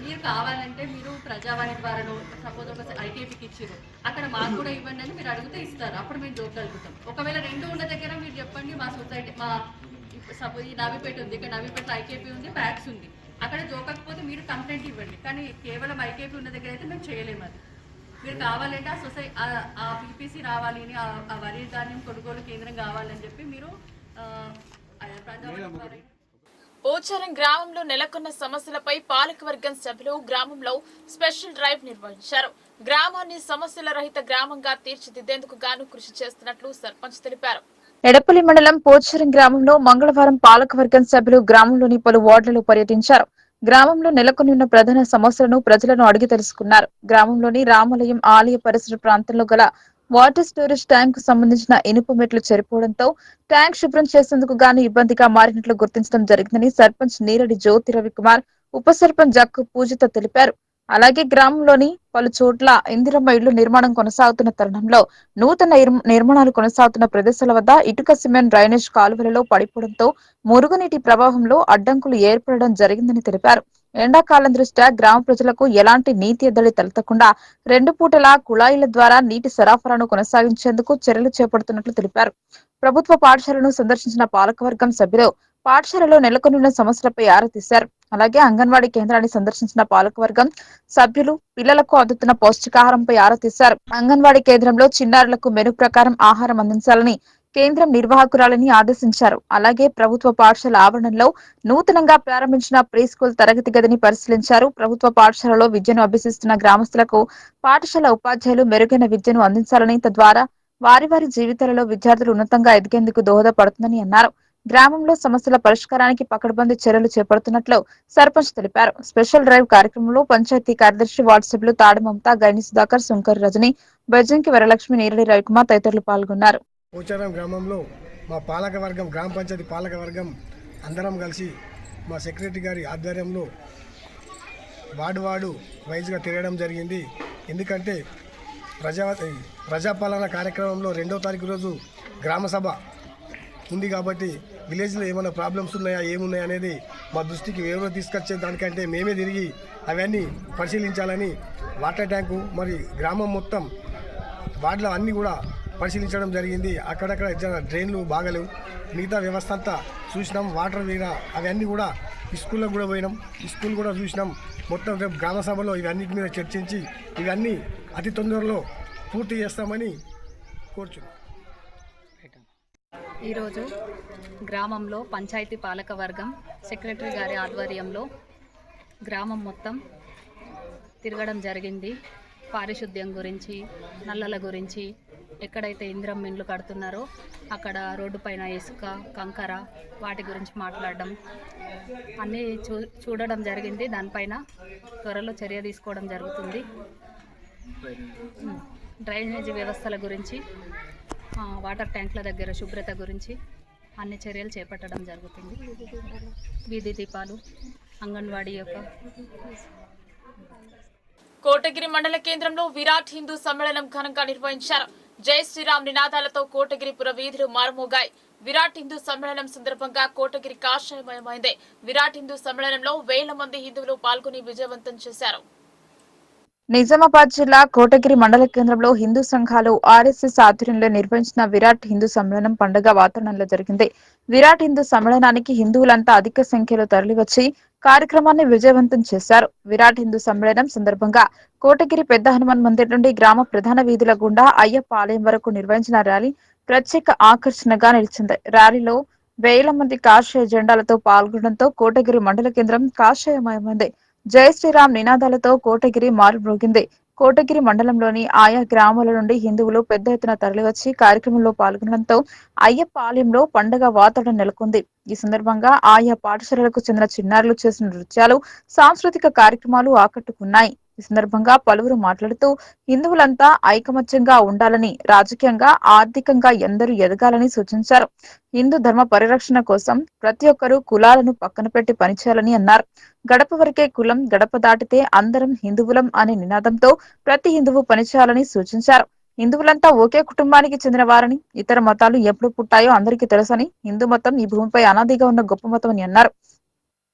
మీరు కావాలంటే మీరు ప్రజావాణి ద్వారా సపోజ్ ఒక ఐకేపీకి ఇచ్చారు, అక్కడ మాకు కూడా ఇవ్వండి అని మీరు అడిగితే ఇస్తారు. అప్పుడు మేము జోకగలుగుతాం. ఒకవేళ 2 ఉన్న దగ్గర మీరు చెప్పండి, మా సొసైటీ మా సపోజ్ ఈ నవీపేట ఉంది, ఇక్కడ నవీపేట ఐకేపీ ఉంది, ప్యాక్స్ ఉంది, అక్కడ జోకకపోతే మీరు కంప్లైంట్ ఇవ్వండి. కానీ కేవలం ఐకేపీ ఉన్న దగ్గర అయితే మేము చేయలేము. అది మీరు కావాలంటే ఆ పీపీసీ రావాలి అని, ఆ వరి ధాన్యం కొనుగోలు కేంద్రం కావాలని చెప్పి మీరు పోచారం గ్రామంలో నెలకొన్న సమస్యలపై పాలకవర్గం సభ్యులు గ్రామంలో స్పెషల్ డ్రైవ్ నిర్వహించారు. గ్రామాన్ని సమస్యల రహిత గ్రామంగా తీర్చిదిద్దేందుకు గాను కృషి చేస్తున్నట్లు సర్పంచ్ తెలిపారు. ఎడపల్లి మండలం పోచారం గ్రామంలో మంగళవారం పాలకవర్గం సభ్యులు గ్రామంలోని పలు వార్డులలో పర్యటించారు. గ్రామంలో నెలకొని ఉన్న ప్రధాన సమస్యలను ప్రజలను అడిగి తెలుసుకున్నారు. గ్రామంలోని రామాలయం ఆలయ పరిసర ప్రాంతంలో గల వాటర్ స్టోరేజ్ ట్యాంక్ కు సంబంధించిన ఇనుప మెట్లు చెరిపోవడంతో ట్యాంక్ శుభ్రం చేసేందుకు గాను ఇబ్బందిగా మారినట్లు గుర్తించడం జరిగిందని సర్పంచ్ నీరడి జ్యోతి రవికుమార్, ఉప సర్పంచ్ జక్కు పూజిత తెలిపారు. అలాగే గ్రామంలోని పలు చోట్ల ఇందిరమ్మ ఇళ్లు నిర్మాణం కొనసాగుతున్న తరుణంలో నూతన నిర్మాణాలు కొనసాగుతున్న ప్రదేశాల వద్ద ఇటుక సిమెంట్ డ్రైనేజ్ కాలువలలో పడిపోవడంతో మురుగునీటి ప్రవాహంలో అడ్డంకులు ఏర్పడడం జరిగిందని తెలిపారు. ఎండాకాలం దృష్ట్యా గ్రామ ప్రజలకు ఎలాంటి నీటి ఎద్దడి తలెత్తకుండా 2 పూటలా కుళాయిల ద్వారా నీటి సరఫరాను కొనసాగించేందుకు చర్యలు చేపడుతున్నట్లు తెలిపారు. ప్రభుత్వ పాఠశాలను సందర్శించిన పాలకవర్గం సభ్యులు పాఠశాలలో నెలకొన్న సమస్యలపై ఆరా తీశారు. అలాగే అంగన్వాడీ కేంద్రాన్ని సందర్శించిన పాలకవర్గం సభ్యులు పిల్లలకు అందుతున్న పౌష్టికాహారంపై ఆరా తీశారు. అంగన్వాడీ కేంద్రంలో చిన్నారులకు మెను ప్రకారం ఆహారం అందించాలని కేంద్రం నిర్వాహకురాలని ఆదేశించారు. అలాగే ప్రభుత్వ పాఠశాల ఆవరణలో నూతనంగా ప్రారంభించిన ప్రీ స్కూల్ తరగతి గదిని పరిశీలించారు. ప్రభుత్వ పాఠశాలలో విద్యను అభ్యసిస్తున్న గ్రామస్తులకు పాఠశాల ఉపాధ్యాయులు మెరుగైన విద్యను అందించాలని, తద్వారా వారి జీవితాలలో విద్యార్థులు ఉన్నతంగా ఎదిగేందుకు దోహదపడుతుందని అన్నారు. గ్రామంలో సమస్యల పరిష్కారానికి పకడ్బందీ చర్యలు చేపడుతున్నట్లు సర్పంచ్ తెలిపారు. స్పెషల్ డ్రైవ్ కార్యక్రమంలో పంచాయతీ కార్యదర్శి, వార్డు సభ్యులు తాడి మమత, గైని సుధాకర్, సుంకర్ రజని, బెజ్జంకి వరలక్ష్మి, నీరడి రవికుమార్ తదితరులు పాల్గొన్నారు. పోచారం గ్రామంలో మా పాలకవర్గం, గ్రామ పంచాయతీ పాలకవర్గం అందరం కలిసి మా సెక్రటరీ గారి ఆధ్వర్యంలో వార్డు వైజ్గా తిరగడం జరిగింది. ఎందుకంటే ప్రజాపాలన కార్యక్రమంలో 2వ తారీఖు రోజు గ్రామ సభ ఉంది కాబట్టి విలేజ్లో ఏమైనా ప్రాబ్లమ్స్ ఉన్నాయా, ఏమున్నాయా అనేది మా దృష్టికి ఎవరో తీసుకొచ్చే దానికంటే మేమే తిరిగి అవన్నీ పరిశీలించాలని వాటర్ ట్యాంకు మరి గ్రామం మొత్తం వార్డులో అన్నీ కూడా పరిశీలించడం జరిగింది. అక్కడక్కడ డ్రైన్లు బాగలేవు, మిగతా వ్యవస్థ అంతా చూసినాం. వాటర్ వేరా అవన్నీ కూడా స్కూల్లో కూడా పోయినాం, స్కూల్ కూడా చూసినాం. మొత్తం రేపు గ్రామ సభలో ఇవన్నిటి మీద చర్చించి ఇవన్నీ అతి తొందరలో పూర్తి చేస్తామని కోరుచున్నాం. ఈరోజు గ్రామంలో పంచాయతీ పాలకవర్గం సెక్రటరీ గారి ఆధ్వర్యంలో గ్రామం మొత్తం తిరగడం జరిగింది. పారిశుద్ధ్యం గురించి, నల్లల గురించి, ఎక్కడైతే ఇందిరం ఇండ్లు కడుతున్నారో అక్కడ రోడ్డు పైన ఇసుక, కంకర వాటి గురించి మాట్లాడడం అన్నీ చూడడం జరిగింది. దానిపైన త్వరలో చర్య తీసుకోవడం జరుగుతుంది. డ్రైనేజీ వ్యవస్థల గురించి, వాటర్ ట్యాంకుల దగ్గర శుభ్రత గురించి అన్ని చర్యలు చేపట్టడం జరుగుతుంది. వీధి దీపాలు, అంగన్వాడీ యొక్క కోటగిరి మండల కేంద్రంలో విరాట్ హిందూ సమ్మేళనం ఘనంగా నిర్వహించారు. జై శ్రీరామ్ నినాదాలతో కోటగిరి పుర వీధులు మారుమోగాయి. విరాట్ హిందూ సమ్మేళనం సందర్భంగా కోటగిరి కాషాయమయమైంది. విరాట్ హిందూ సమ్మేళనంలో వేల మంది హిందువులు పాల్గొని విజయవంతం చేశారు. నిజామాబాద్ జిల్లా కోటగిరి మండల కేంద్రంలో హిందూ సంఘాలు ఆర్ఎస్ఎస్ ఆధ్వర్యంలో నిర్వహించిన విరాట్ హిందూ సమ్మేళనం పండుగ వాతావరణంలో జరిగింది. విరాట్ హిందూ సమ్మేళనానికి హిందువులంతా అధిక సంఖ్యలో తరలివచ్చి కార్యక్రమాన్ని విజయవంతం చేశారు. విరాట్ హిందూ సమ్మేళనం సందర్భంగా కోటగిరి పెద్ద హనుమాన్ మందిర్ నుండి గ్రామ ప్రధాన వీధుల గుండా అయ్యప్ప ఆలయం వరకు నిర్వహించిన ర్యాలీ ప్రత్యేక ఆకర్షణగా నిలిచింది. ర్యాలీలో వేల మంది కాషాయ జెండాలతో పాల్గొనడంతో కోటగిరి మండల కేంద్రం కాషాయమయమైంది. జై శ్రీరామ్ నినాదాలతో కోటగిరి మారుమ్రోగింది. కోటగిరి మండలంలోని ఆయా గ్రామాల నుండి హిందువులు పెద్ద ఎత్తున తరలివచ్చి కార్యక్రమంలో పాల్గొనడంతో అయ్యప్ప ఆలయంలో పండుగ వాతావరణం నెలకొంది. ఈ సందర్భంగా ఆయా పాఠశాలలకు చెందిన చిన్నారులు చేసిన నృత్యాలు, సాంస్కృతిక కార్యక్రమాలు ఆకట్టుకున్నాయి. ఈ సందర్భంగా పలువురు మాట్లాడుతూ హిందువులంతా ఐకమత్యంగా ఉండాలని, రాజకీయంగా, ఆర్థికంగా ఎందరూ ఎదగాలని సూచించారు. హిందూ ధర్మ పరిరక్షణ కోసం ప్రతి ఒక్కరూ కులాలను పక్కన పెట్టి పనిచేయాలని అన్నారు. గడప వరకే కులం, గడప దాటితే అందరం హిందువులం అనే నినాదంతో ప్రతి హిందువు పనిచేయాలని సూచించారు. హిందువులంతా ఒకే కుటుంబానికి చెందిన వారని, ఇతర మతాలు ఎప్పుడు పుట్టాయో అందరికీ తెలుసని, హిందూ మతం ఈ భూమిపై అనాదిగా ఉన్న గొప్ప మతం అని అన్నారు.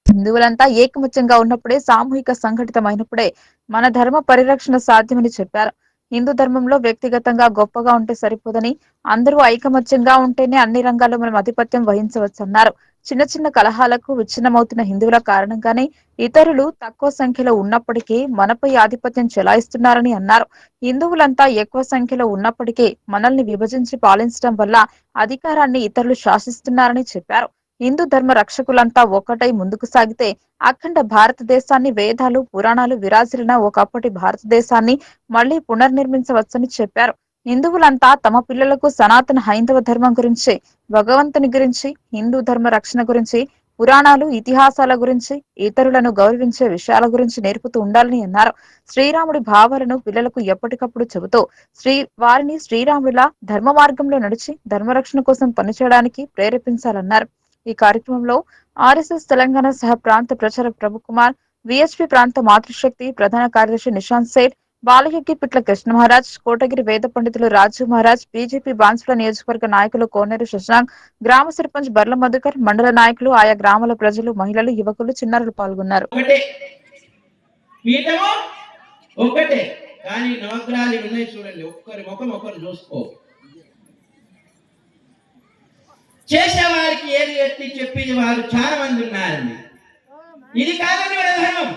హిందువులంతా ఏకమత్యంగా ఉన్నప్పుడే, సామూహిక సంఘటితమైనప్పుడే మన ధర్మ పరిరక్షణ సాధ్యమని చెప్పారు. హిందూ ధర్మంలో వ్యక్తిగతంగా గొప్పగా ఉంటే సరిపోదని, అందరూ ఐకమత్యంగా ఉంటేనే అన్ని రంగాల్లో మనం ఆధిపత్యం వహించవచ్చన్నారు. చిన్న చిన్న కలహాలకు విచ్ఛిన్నమవుతున్న హిందువుల కారణంగానే ఇతరులు తక్కువ సంఖ్యలో ఉన్నప్పటికీ మనపై ఆధిపత్యం చెలాయిస్తున్నారని అన్నారు. హిందువులంతా ఎక్కువ సంఖ్యలో ఉన్నప్పటికీ మనల్ని విభజించి పాలించడం వల్ల అధికారాన్ని ఇతరులు శాసిస్తున్నారని చెప్పారు. హిందూ ధర్మ రక్షకులంతా ఒక్కటై ముందుకు సాగితే అఖండ భారతదేశాన్ని, వేదాలు, పురాణాలు విరాజిల్లిన ఒకప్పటి భారతదేశాన్ని మళ్లీ పునర్నిర్మించవచ్చని చెప్పారు. హిందువులంతా తమ పిల్లలకు సనాతన హైందవ ధర్మం గురించి, భగవంతుని గురించి, హిందూ ధర్మ రక్షణ గురించి, పురాణాలు, ఇతిహాసాల గురించి, ఇతరులను గౌరవించే విషయాల గురించి నేర్పుతూ ఉండాలని అన్నారు. శ్రీరాముడి భావాలను పిల్లలకు ఎప్పటికప్పుడు చెబుతూ వారిని శ్రీరాముడిలా ధర్మ మార్గంలో నడిచి ధర్మరక్షణ కోసం పనిచేయడానికి ప్రేరేపించాలన్నారు. ఈ కార్యక్రమంలో ఆర్ఎస్ఎస్ తెలంగాణ సహ ప్రాంత ప్రచారక్ ప్రభుకుమార్, విఎస్పీ ప్రాంత మాతృశక్తి ప్రధాన కార్యదర్శి నిశాంత్ సేఠ్, బాలయోగి పిట్ల కృష్ణ మహారాజ్, కోటగిరి వేద పండితులు రాజు మహారాజ్, బీజేపీ బాన్సుల నియోజకవర్గ నాయకులు కోనేరు శశాంక్, గ్రామ సర్పంచ్ బర్ల మధుకర్, మండల నాయకులు, ఆయా గ్రామాల ప్రజలు, మహిళలు, యువకులు, చిన్నారులు పాల్గొన్నారు. ఒకటే కానీ నవగ్రహాలు ఉన్నాయి చూడండి, ఒక్కరి ముఖం ఒకరు చూసుకో. చేసేవారికి ఏది ఎత్తి చెప్పేది వారు చాలా మంది ఉన్నారండి. ఇది కాదని మన ధర్మం.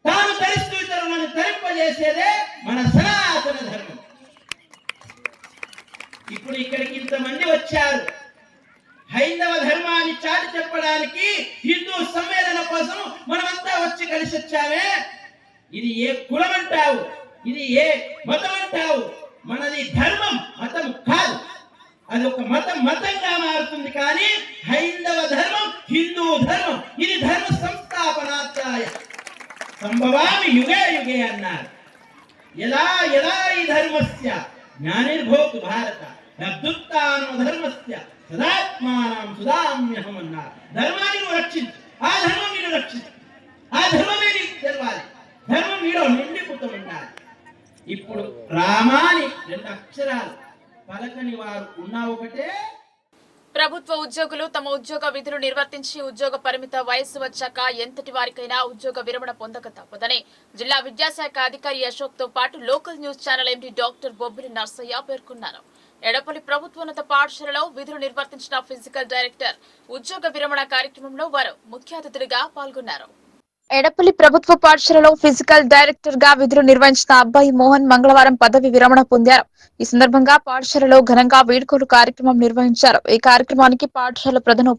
తాను తరిస్తూ ఇతరులను తరింపజేసేదే మన సనాతన ధర్మం. ఇప్పుడు ఇక్కడికి ఇంతమంది వచ్చారు హైందవ ధర్మాన్ని చాటి చెప్పడానికి, హిందూ సమ్మేళన కోసం మనమంతా వచ్చి కలిసి వచ్చామే. ఇది ఏ కులం అంటావు, ఇది ఏ మతం అంటావు? మనది ధర్మం, మతం కాదు. అది ఒక మతంగా మారుతుంది కానీ హైందవ ధర్మం, హిందూ ధర్మం, ఇది ధర్మ సంస్థాపనార్థాయ సంభవామి యుగే యుగే అన్నారు. ఎలా ఎలా ఈ ధర్మస్య జ్ఞానిర్భోతు భారత అద్భుతానో ధర్మస్య సదాత్మానం సుధామ్యహం అన్నారు. ధర్మాన్ని నువ్వు రక్షించు, ఆ ధర్మం మీరు రక్షించు, ఆ ధర్మమే నీకు తెలవాలి, ధర్మం మీలో నిండిపోతూ ఉండాలి. ఇప్పుడు రామాని 2 అక్షరాలు పలకని వారు ఉన్నా ఒకటే. ప్రభుత్వ ఉద్యోగులు తమ ఉద్యోగ విధులు నిర్వర్తించి ఉద్యోగ పరిమిత వయస్సు వచ్చాక ఎంతటి వారికైనా ఉద్యోగ విరమణ పొందక తప్పదని జిల్లా విద్యాశాఖ అధికారి అశోక్ తో పాటు local news channel MD doctor Bobbili Narsaiah పేర్కొన్నారు. ఎడపల్లి ప్రభుత్వోన్నత పాఠశాలలో విధులు నిర్వర్తించిన ఫిజికల్ డైరెక్టర్ ఉద్యోగ విరమణ కార్యక్రమంలో వారు ముఖ్య అతిథులుగా పాల్గొన్నారు. ఎడపల్లి ప్రభుత్వ పాఠశాలలో ఫిజికల్ డైరెక్టర్ గా విధులు నిర్వహించిన అబ్బాయి మోహన్ మంగళవారం పదవి విరమణ పొందారు. ఈ సందర్భంగా పాఠశాలలో ఘనంగా వీడ్కోలు కార్యక్రమం నిర్వహించారు. ఈ కార్యక్రమానికి పాఠశాల ప్రధాన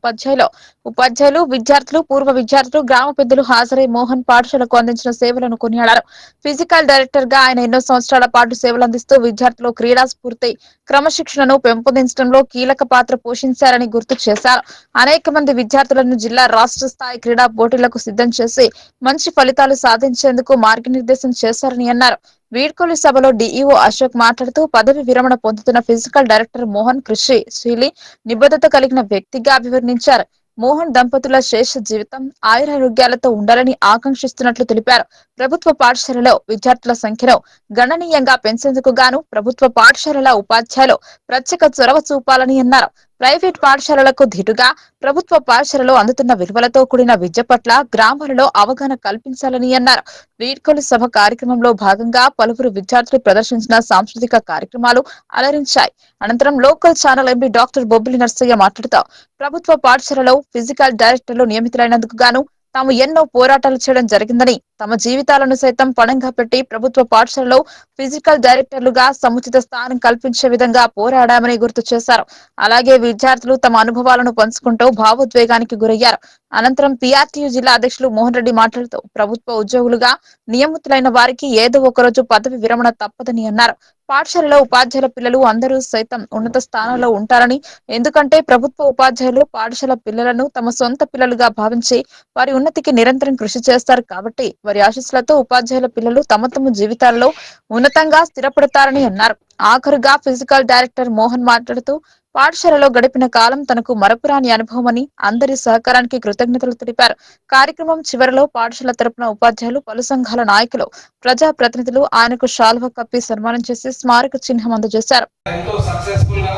ఉపాధ్యాయులు, విద్యార్థులు, పూర్వ విద్యార్థులు, గ్రామ పెద్దలు హాజరై మోహన్ పాఠశాలకు అందించిన సేవలను కొనియాడారు. ఫిజికల్ డైరెక్టర్ గా ఆయన ఎన్నో సంవత్సరాల పాటు సేవలు అందిస్తూ విద్యార్థులు క్రీడా స్ఫూర్తి, క్రమశిక్షణను పెంపొందించడంలో కీలక పాత్ర పోషించారని గుర్తు చేశారు. అనేక మంది విద్యార్థులను జిల్లా, రాష్ట్ర స్థాయి క్రీడా పోటీలకు సిద్ధం చేసి మంచి ఫలితాలు సాధించేందుకు మార్గనిర్దేశం చేశారని అన్నారు. వీడ్కోలు సభలో డీఈఓ అశోక్ మాట్లాడుతూ పదవి విరమణ పొందుతున్న ఫిజికల్ డైరెక్టర్ మోహన్ కృషిశీలి, నిబద్ధత కలిగిన వ్యక్తిగా అభివర్ణించారు. మోహన్ దంపతుల శేష జీవితం ఆయురారోగ్యాలతో ఉండాలని ఆకాంక్షిస్తున్నట్లు తెలిపారు. ప్రభుత్వ పాఠశాలలో విద్యార్థుల సంఖ్యను గణనీయంగా పెంచేందుకు గాను ప్రభుత్వ పాఠశాలల ఉపాధ్యాయులు ప్రత్యేక చొరవ చూపాలని అన్నారు. ప్రైవేట్ పాఠశాలలకు ధీటుగా ప్రభుత్వ పాఠశాలలో అందుతున్న విలువలతో కూడిన విద్య పట్ల గ్రామాలలో అవగాహన కల్పించాలని అన్నారు. వీడ్కోలు సభ కార్యక్రమంలో భాగంగా పలువురు విద్యార్థులు ప్రదర్శించిన సాంస్కృతిక కార్యక్రమాలు అలరించాయి. అనంతరం local channel MP doctor Bobbili Narsaiah మాట్లాడుతూ ప్రభుత్వ పాఠశాలలో ఫిజికల్ డైరెక్టర్లు నియమితులైనందుకు గాను తాము ఎన్నో పోరాటాలు చేయడం జరిగిందని, తమ జీవితాలను సైతం పణంగా పెట్టి ప్రభుత్వ పాఠశాలలో ఫిజికల్ డైరెక్టర్లుగా సముచిత స్థానం కల్పించే విధంగా పోరాడామని గుర్తు చేశారు. అలాగే విద్యార్థులు తమ అనుభవాలను పంచుకుంటూ భావోద్వేగానికి గురయ్యారు. అనంతరం పీఆర్టీయూ జిల్లా అధ్యక్షులు మోహన్ రెడ్డి మాట్లాడుతూ ప్రభుత్వ ఉద్యోగులుగా నియమితులైన వారికి ఏదో ఒకరోజు పదవి విరమణ తప్పదని అన్నారు. పాఠశాలలో ఉపాధ్యాయుల పిల్లలు అందరూ సైతం ఉన్నత స్థానంలో ఉంటారని, ఎందుకంటే ప్రభుత్వ ఉపాధ్యాయులు పాఠశాల పిల్లలను తమ సొంత పిల్లలుగా భావించి వారి ఉన్నతికి నిరంతరం కృషి చేస్తారు కాబట్టి వారి ఆశీస్సులతో ఉపాధ్యాయుల పిల్లలు తమ జీవితాల్లో ఉన్నతంగా స్థిరపడతారని అన్నారు. ఆఖరుగా ఫిజికల్ డైరెక్టర్ మోహన్ మాట్లాడుతూ పాఠశాలలో గడిపిన కాలం తనకు మరపురాని అనుభవమని, అందరి సహకారానికి కృతజ్ఞతలు తెలిపారు. కార్యక్రమం చివరిలో పాఠశాల తరపున ఉపాధ్యాయులు, పలు సంఘాల నాయకులు, ప్రజా ప్రతినిధులు ఆయనకు శాల్వా కప్పి సన్మానం చేసి స్మారక చిహ్నం అందజేశారు. ఎంతో సక్సెస్ఫుల్ గా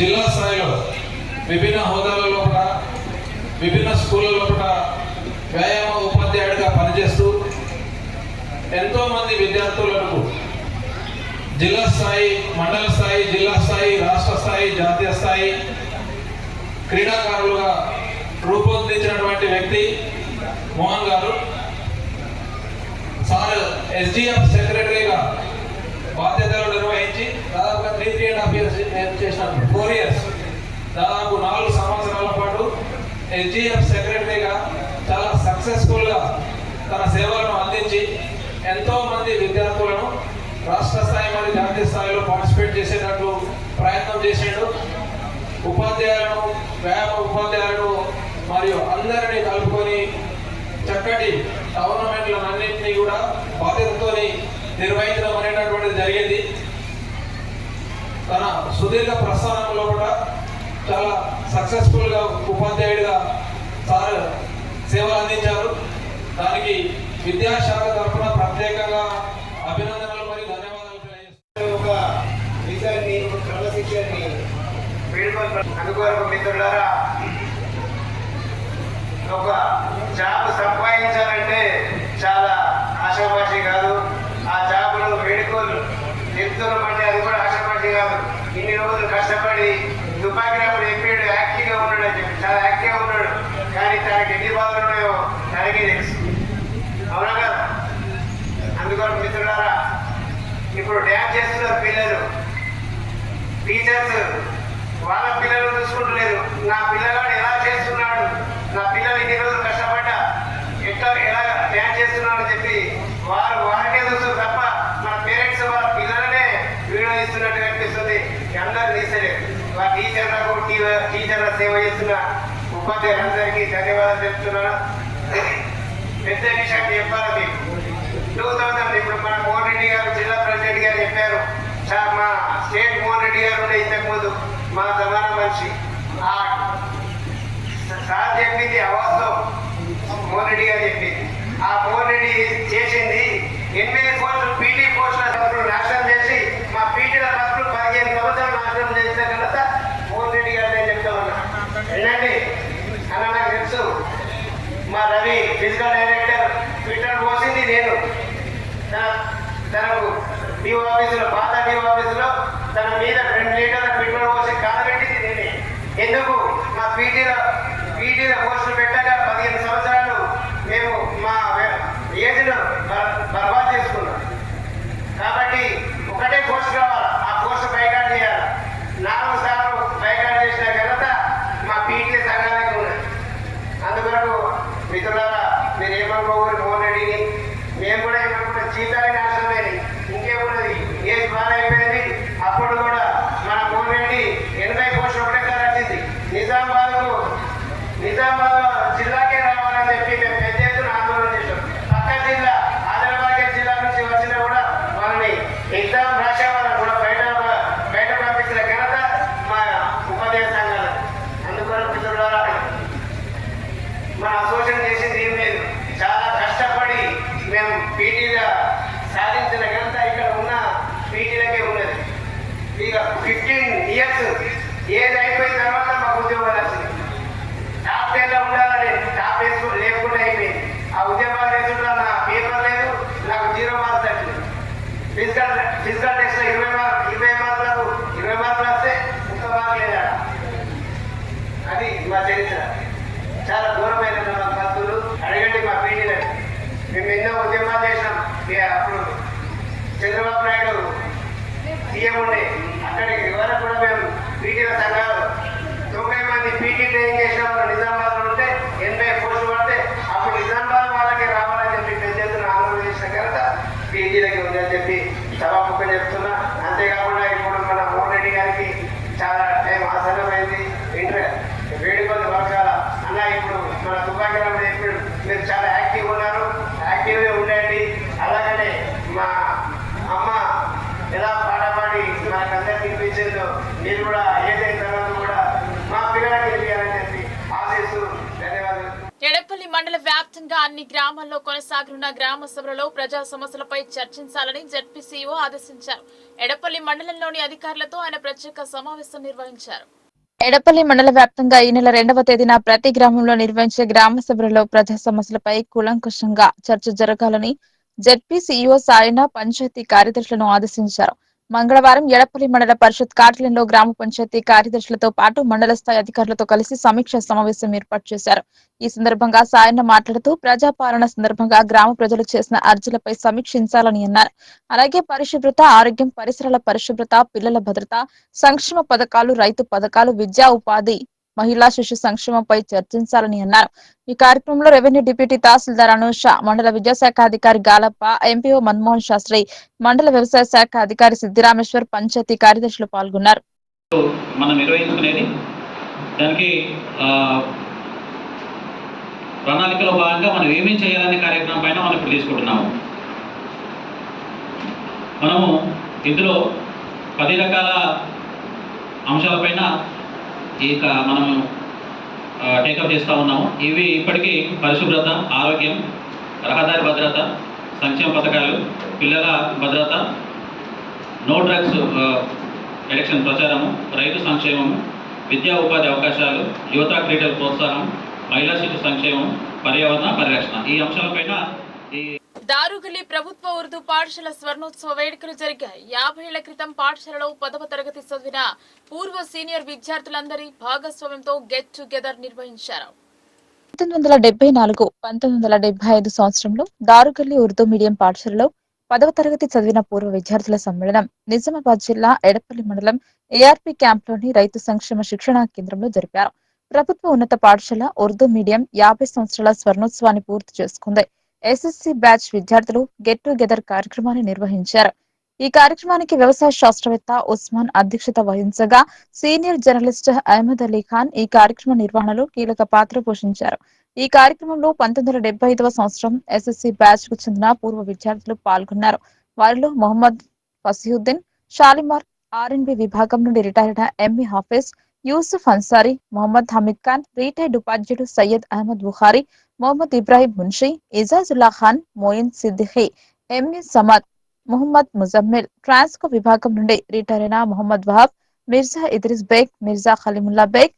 జిల్లా స్థాయిలో విభిన్న హోదాలలో కూడా విభిన్న స్కూళ్ళలో కూడా వ్యాయామ ఉపాధ్యాయుడిగా పనిచేస్తూ ఎంతో మంది విద్యార్థులకు జిల్లా స్థాయి, మండల స్థాయి, జిల్లా స్థాయి, రాష్ట్ర స్థాయి, జాతీయ స్థాయి క్రీడాకారులుగా రూపొందించినటువంటి వ్యక్తి మోహన్ గారు. సార్ ఎస్డిఎఫ్ సెక్రటరీగా బాధ్యతలు నిర్వహించి దాదాపుగా 3.5 years చేసినాను. 4 years, దాదాపు 4 సంవత్సరాల పాటు ఎస్డిఎఫ్ సెక్రటరీగా చాలా సక్సెస్ఫుల్గా తన సేవలను అందించి ఎంతో మంది విద్యార్థులను రాష్ట్ర స్థాయి మరియు జాతీయ స్థాయిలో పార్టిసిపేట్ చేసేటట్లు ప్రయత్నం చేసాడు. ఉపాధ్యాయులను, వ్యాయామ ఉపాధ్యాయులను మరియు అందరినీ కలుపుకొని చక్కటి టోర్నమెంట్లన్నింటినీ కూడా బాధ్యతతో నిర్వహించడం అనేటటువంటిది జరిగింది. తన సుదీర్ఘ ప్రస్థానంలో కూడా చాలా సక్సెస్ఫుల్గా ఉపాధ్యాయుడిగా సార్ సేవలు అందించారు. దానికి విద్యాశాఖ తరఫున ప్రత్యేకంగా అభినందనలు మరియు ధన్యవాదాలు తెలియజేస్తున్నాను. ఒక విషయాన్ని, ఒక క్రమశిక్షణని అనుకోరు మిత్రులారా. ఒక జాబ్ సంపాదించాలంటే చాలా ఆశామాషి కాదు. ఆ జాబులో వేడుకోలు చెప్తున్నాం అంటే అది కూడా ఆశామాషి కాదు. ఇన్ని రోజులు కష్టపడి తుపాకినప్పుడు చెప్పాడు యాక్టివ్గా ఉన్నాడు అని చెప్పి, చాలా యాక్టివ్గా ఉన్నాడు. కానీ తనకి ఎన్ని బాధలు ఉన్నాయో తనకే తెలుసు. అవునా కదా? అందుకని మిత్రులారా, ఇప్పుడు డ్యాన్స్ చేస్తున్నారు పిల్లలు, టీచర్స్ వాళ్ళ పిల్లలు చూసుకుంటలేరు. నా పిల్లగాడు ఎలా చేస్తున్నాడు, నా పిల్లలు ఇన్ని రోజులు కష్టపడ్డా ఎలా డ్యాన్స్ చేస్తున్నాడు అని చెప్పి వారికే చూస్తారు తప్ప మన పేరెంట్స్ వాళ్ళ పిల్లలనే వీడియో ఇస్తున్నట్టు కనిపిస్తుంది. అందరూ తీసలేదు. వాళ్ళ టీచర్లకు, టీచర్ల సేవ చేస్తున్న ఉపాధ్యాయులందరికీ ధన్యవాదాలు చెప్తున్నాను. పెద్ద విషయం చెప్పాలి. 2000 ఇప్పుడు మన మోహన్ రెడ్డి గారు, జిల్లా ప్రెసిడెంట్ గారు చెప్పారు. మా స్టేట్ మోహన్ రెడ్డి గారు ఉండే ఇంతకుముందు మా సమాన మనిషి. సార్ చెప్పింది అవాస్తవం, మోహన్ రెడ్డి గారు చెప్పింది. ఆ మోహన్ రెడ్డి చేసింది 80 కోట్లు పీటీ పోస్టుల నాశనం చేసి మా పీటీల బస్సులు 15 సంవత్సరాలు నాశనం చేసిన ఘనత మోహన్ రెడ్డి గారు నేను చెప్తా ఉన్నా. ఏంటండి అన్న, నాకు తెలుసు. మా రవి ఫిజికల్ డైరెక్టర్ ట్విట్టర్ పోసింది నేను. తనకు డిఓ ఆఫీసులో, పాత డిఓ ఆఫీసులో తన మీద 2 లీటర్ల పెట్రోల్ పోసి కాలబెట్టింది నేనే. ఎందుకు? మా పీటీలో పోస్టులు పెట్టాక 15 సంవత్సరాలు మేము మా ఏజ్ను బర్బాద్ చేసుకున్నాం. కాబట్టి ఒకటే పోస్ట్ కావాలి, ఆ పోస్ట్ బైకాట్ చేయాలి. 4 సార్లు బైకాట్ చేసిన ఘనత మా పీటీ సంఘానికి ఉన్నది. అందువరకు మిత్రులారా, మీరు ఏమనుకోకూడదు మోహన్ రెడ్డిని. మేము కూడా ఏమనుకుంటే జీతాలే నాశనమైనవి, ఇంకేమున్నది, ఏజ్ బాగా అయిపోయింది. అప్పుడు కూడా మన మోహన్ రెడ్డి 80 పోస్టులు ఒకటేసారి వచ్చింది. నిజామాబాద్ జిల్లాకే రావాలని చెప్పి మేము పెద్ద ఎత్తున ఆందోళన చేసాం. పక్క జిల్లా ఆదిలాబాద్ జిల్లా నుంచి వచ్చినా కూడా వాళ్ళని ఎగ్జామ్ రాసే వాళ్ళని కూడా బయట పంపించిన ఘనత మా ఉపాధ్యాయ సంఘాలు. అందుకని మిత్రులారా, మన అసోసియేషన్ చేసింది ఏం లేదు. చాలా కష్టపడి మేము పీటీగా సాధించిన ఘనత ఇక్కడ ఉన్న పీటీలకే ఉన్నది. ఇక 15 years ఏది అయిపోయిన తర్వాత మాకు ఉద్యోగాలు వచ్చింది. టాప్ 10లో ఉండాలని టాప్ లేకుండా అయిపోయింది. ఆ ఉద్యోగాలు వేసుకుంటా నా పేపర్ లేదు, నాకు 0 మార్క్స్ వచ్చింది. ఫిజికల్ టెస్ట్లో 20 మార్కులకు 20 మార్కులు వస్తే 1 మార్క్ లేదా. అది మా చరిత్ర. చాలా దూరమైన భక్తులు అడగండి మా పీటీలకు. విషయం ఉండే. అక్కడికి వరకు కూడా మేము పీటీల సంఘాలు 90 మంది పీటీ ట్రైనింగ్ చేసిన వాళ్ళు నిజామాబాద్లో ఉంటే 80 పోస్టులు పడితే అప్పుడు నిజామాబాద్ వాళ్ళకి రావాలని చెప్పి పెద్ద ఎత్తున ఆందోళన చేసిన ఘనత పీటీలకి ఉందని చెప్పి సభాముఖంగా చెప్తున్నా. అంతేకాకుండా ఇప్పుడు మన మోహన్ రెడ్డి గారికి చాలా టైం ఆసన్నమైంది. వేడుకొంది వర్గాల అన్న ఇప్పుడు మన తుపాకి ఇప్పుడు మీరు చాలా యాక్టివ్ ఉన్నారు, యాక్టివ్గా ఉండండి. అలాగనే మా అమ్మ ఎలా పాడపాడి మనకందరికి వినిపించిందో మీరు కూడా ఏదైన తర్వాత కూడా మా పిల్లలకి తెలియాలని చెప్పి ఆశిస్తూ ధన్యవాదాలు. ఎడపల్లి మండల వ్యాప్తంగా అన్ని గ్రామాల్లో కొనసాగనున్న గ్రామ సభలలో ప్రజా సమస్యలపై చర్చించాలని జెడ్పీసీఓ ఆదేశించారు. ఎడపల్లి మండలంలోని అధికారులతో ఆయన ప్రత్యేక సమావేశం నిర్వహించారు. ఎడపల్లి మండల వ్యాప్తంగా ఈ నెల 2వ తేదీన ప్రతి గ్రామంలో నిర్వహించే గ్రామ సభలలో ప్రజా సమస్యలపై కూలంకషంగా చర్చ జరగాలని జెడ్పీసీఈఓ సాయన పంచాయతీ కార్యదర్శులను ఆదేశించారు. మంగళవారం ఎడపల్లి మండల పరిషత్ కార్యాలయంలో గ్రామ పంచాయతీ కార్యదర్శులతో పాటు మండల స్థాయి అధికారులతో కలిసి సమీక్ష సమావేశం ఏర్పాటు చేశారు. ఈ సందర్భంగా సాయన్న మాట్లాడుతూ ప్రజాపాలన సందర్భంగా గ్రామ ప్రజలు చేసిన అర్జీలపై సమీక్షించాలని అన్నారు. అలాగే పరిశుభ్రత, ఆరోగ్యం, పరిసరాల పరిశుభ్రత, పిల్లల భద్రత, సంక్షేమ పథకాలు, రైతు పథకాలు, విద్యా ఉపాధి, మహిళా శిశు సంక్షేమంపై చర్చించాలని అన్నారు. ఈ కార్యక్రమంలో రెవెన్యూ డిప్యూటీ తహసీల్దార్ అనూష, మండల విద్యాశాఖ అధికారి గాలప్ప, ఎంపీఓ మన్మోహన్ శాస్త్రి, మండల వ్యవసాయ శాఖ అధికారి సిద్దిరామేశ్వర్, పంచాయతీ కార్యదర్శులు పాల్గొన్నారు. మనం నిర్వహించుకునేది దానికి ప్రణాళికలో భాగంగా మనం ఏమేం చేయాలనే కార్యక్రమం పైన మనం ఇప్పుడు తీసుకుంటున్నాము. మనము ఇందులో 10 రకాల అంశాలపైన మనము టేకప్ చేస్తూ ఉన్నాము. ఇవి ఇప్పటికీ పరిశుభ్రత, ఆరోగ్యం, రహదారి భద్రత, సంక్షేమ పథకాలు, పిల్లల భద్రత, నో డ్రగ్స్ ఎలక్షన్ ప్రచారము, రైతు సంక్షేమము, విద్యా ఉపాధి అవకాశాలు, యువత క్రీడల ప్రోత్సాహం, మహిళా శిశు సంక్షేమం, పర్యావరణ పరిరక్షణ ఈ అంశాలపైన దారుగలి ప్రభుత్వ ఉర్దూ పాఠశాల స్వర్ణోత్సవ వేడుకలు జరిగాయి. 50 ఏళ్ల క్రితం పాఠశాలలో 10వ తరగతి చదివిన పూర్వ సీనియర్ విద్యార్థులందరి భాగస్వామ్యంతో గెట్ టుగెదర్ నిర్వహించారు. 1974-1975 సంవత్సరంలో దారుగల్లి ఉర్దూ మీడియం పాఠశాలలో 10వ తరగతి చదివిన పూర్వ విద్యార్థుల సమ్మేళనం నిజామాబాద్ జిల్లా ఎడపల్లి మండలం ఏఆర్పీ క్యాంప్లోని రైతు సంక్షేమ శిక్షణా కేంద్రంలో జరిపారు. ప్రభుత్వ ఉన్నత పాఠశాల ఉర్దూ మీడియం 50 సంవత్సరాల స్వర్ణోత్సవాన్ని పూర్తి చేసుకుంది. ఎస్ఎస్సీ బ్యాచ్ విద్యార్థులు గెట్ టుగెదర్ కార్యక్రమాన్ని నిర్వహించారు. ఈ కార్యక్రమానికి వ్యవసాయ శాస్త్రవేత్త ఉస్మాన్ అధ్యక్షత వహించగా సీనియర్ జర్నలిస్ట్ అహ్మద్ అలీ ఖాన్ ఈ కార్యక్రమ నిర్వహణలో కీలక పాత్ర పోషించారు. ఈ కార్యక్రమంలో 1975వ సంవత్సరం ఎస్ఎస్సీ బ్యాచ్ కు చెందిన పూర్వ విద్యార్థులు పాల్గొన్నారు. వారిలో మొహమ్మద్ ఫసీహుద్దీన్, షాలిమార్, ఆర్ఎండ్బి విభాగం నుండి రిటైర్ అయిన ఎంఈ హాఫీజ్, యూసుఫ్ అన్సారీ, మొహమ్మద్ హమీద్ ఖాన్, రిటైర్డ్ ఉపాధ్యాయుడు సయ్యద్ అహ్మద్ బుఖారీ, మొహమ్మద్ ఇబ్రాహిం మున్షీ, ఇజాజుల్లా ఖాన్, మోయిన్ సిద్దిఖీ, ఎంఈ సమద్, మొహమ్మద్ ముజమ్మిల్, ట్రాన్స్కో విభాగం నుండి రిటైర్ అయిన మొహమ్మద్ వహాబ్, మిర్జా ఇద్రిస్ బేగ్, మిర్జా ఖలీముల్లా బేగ్,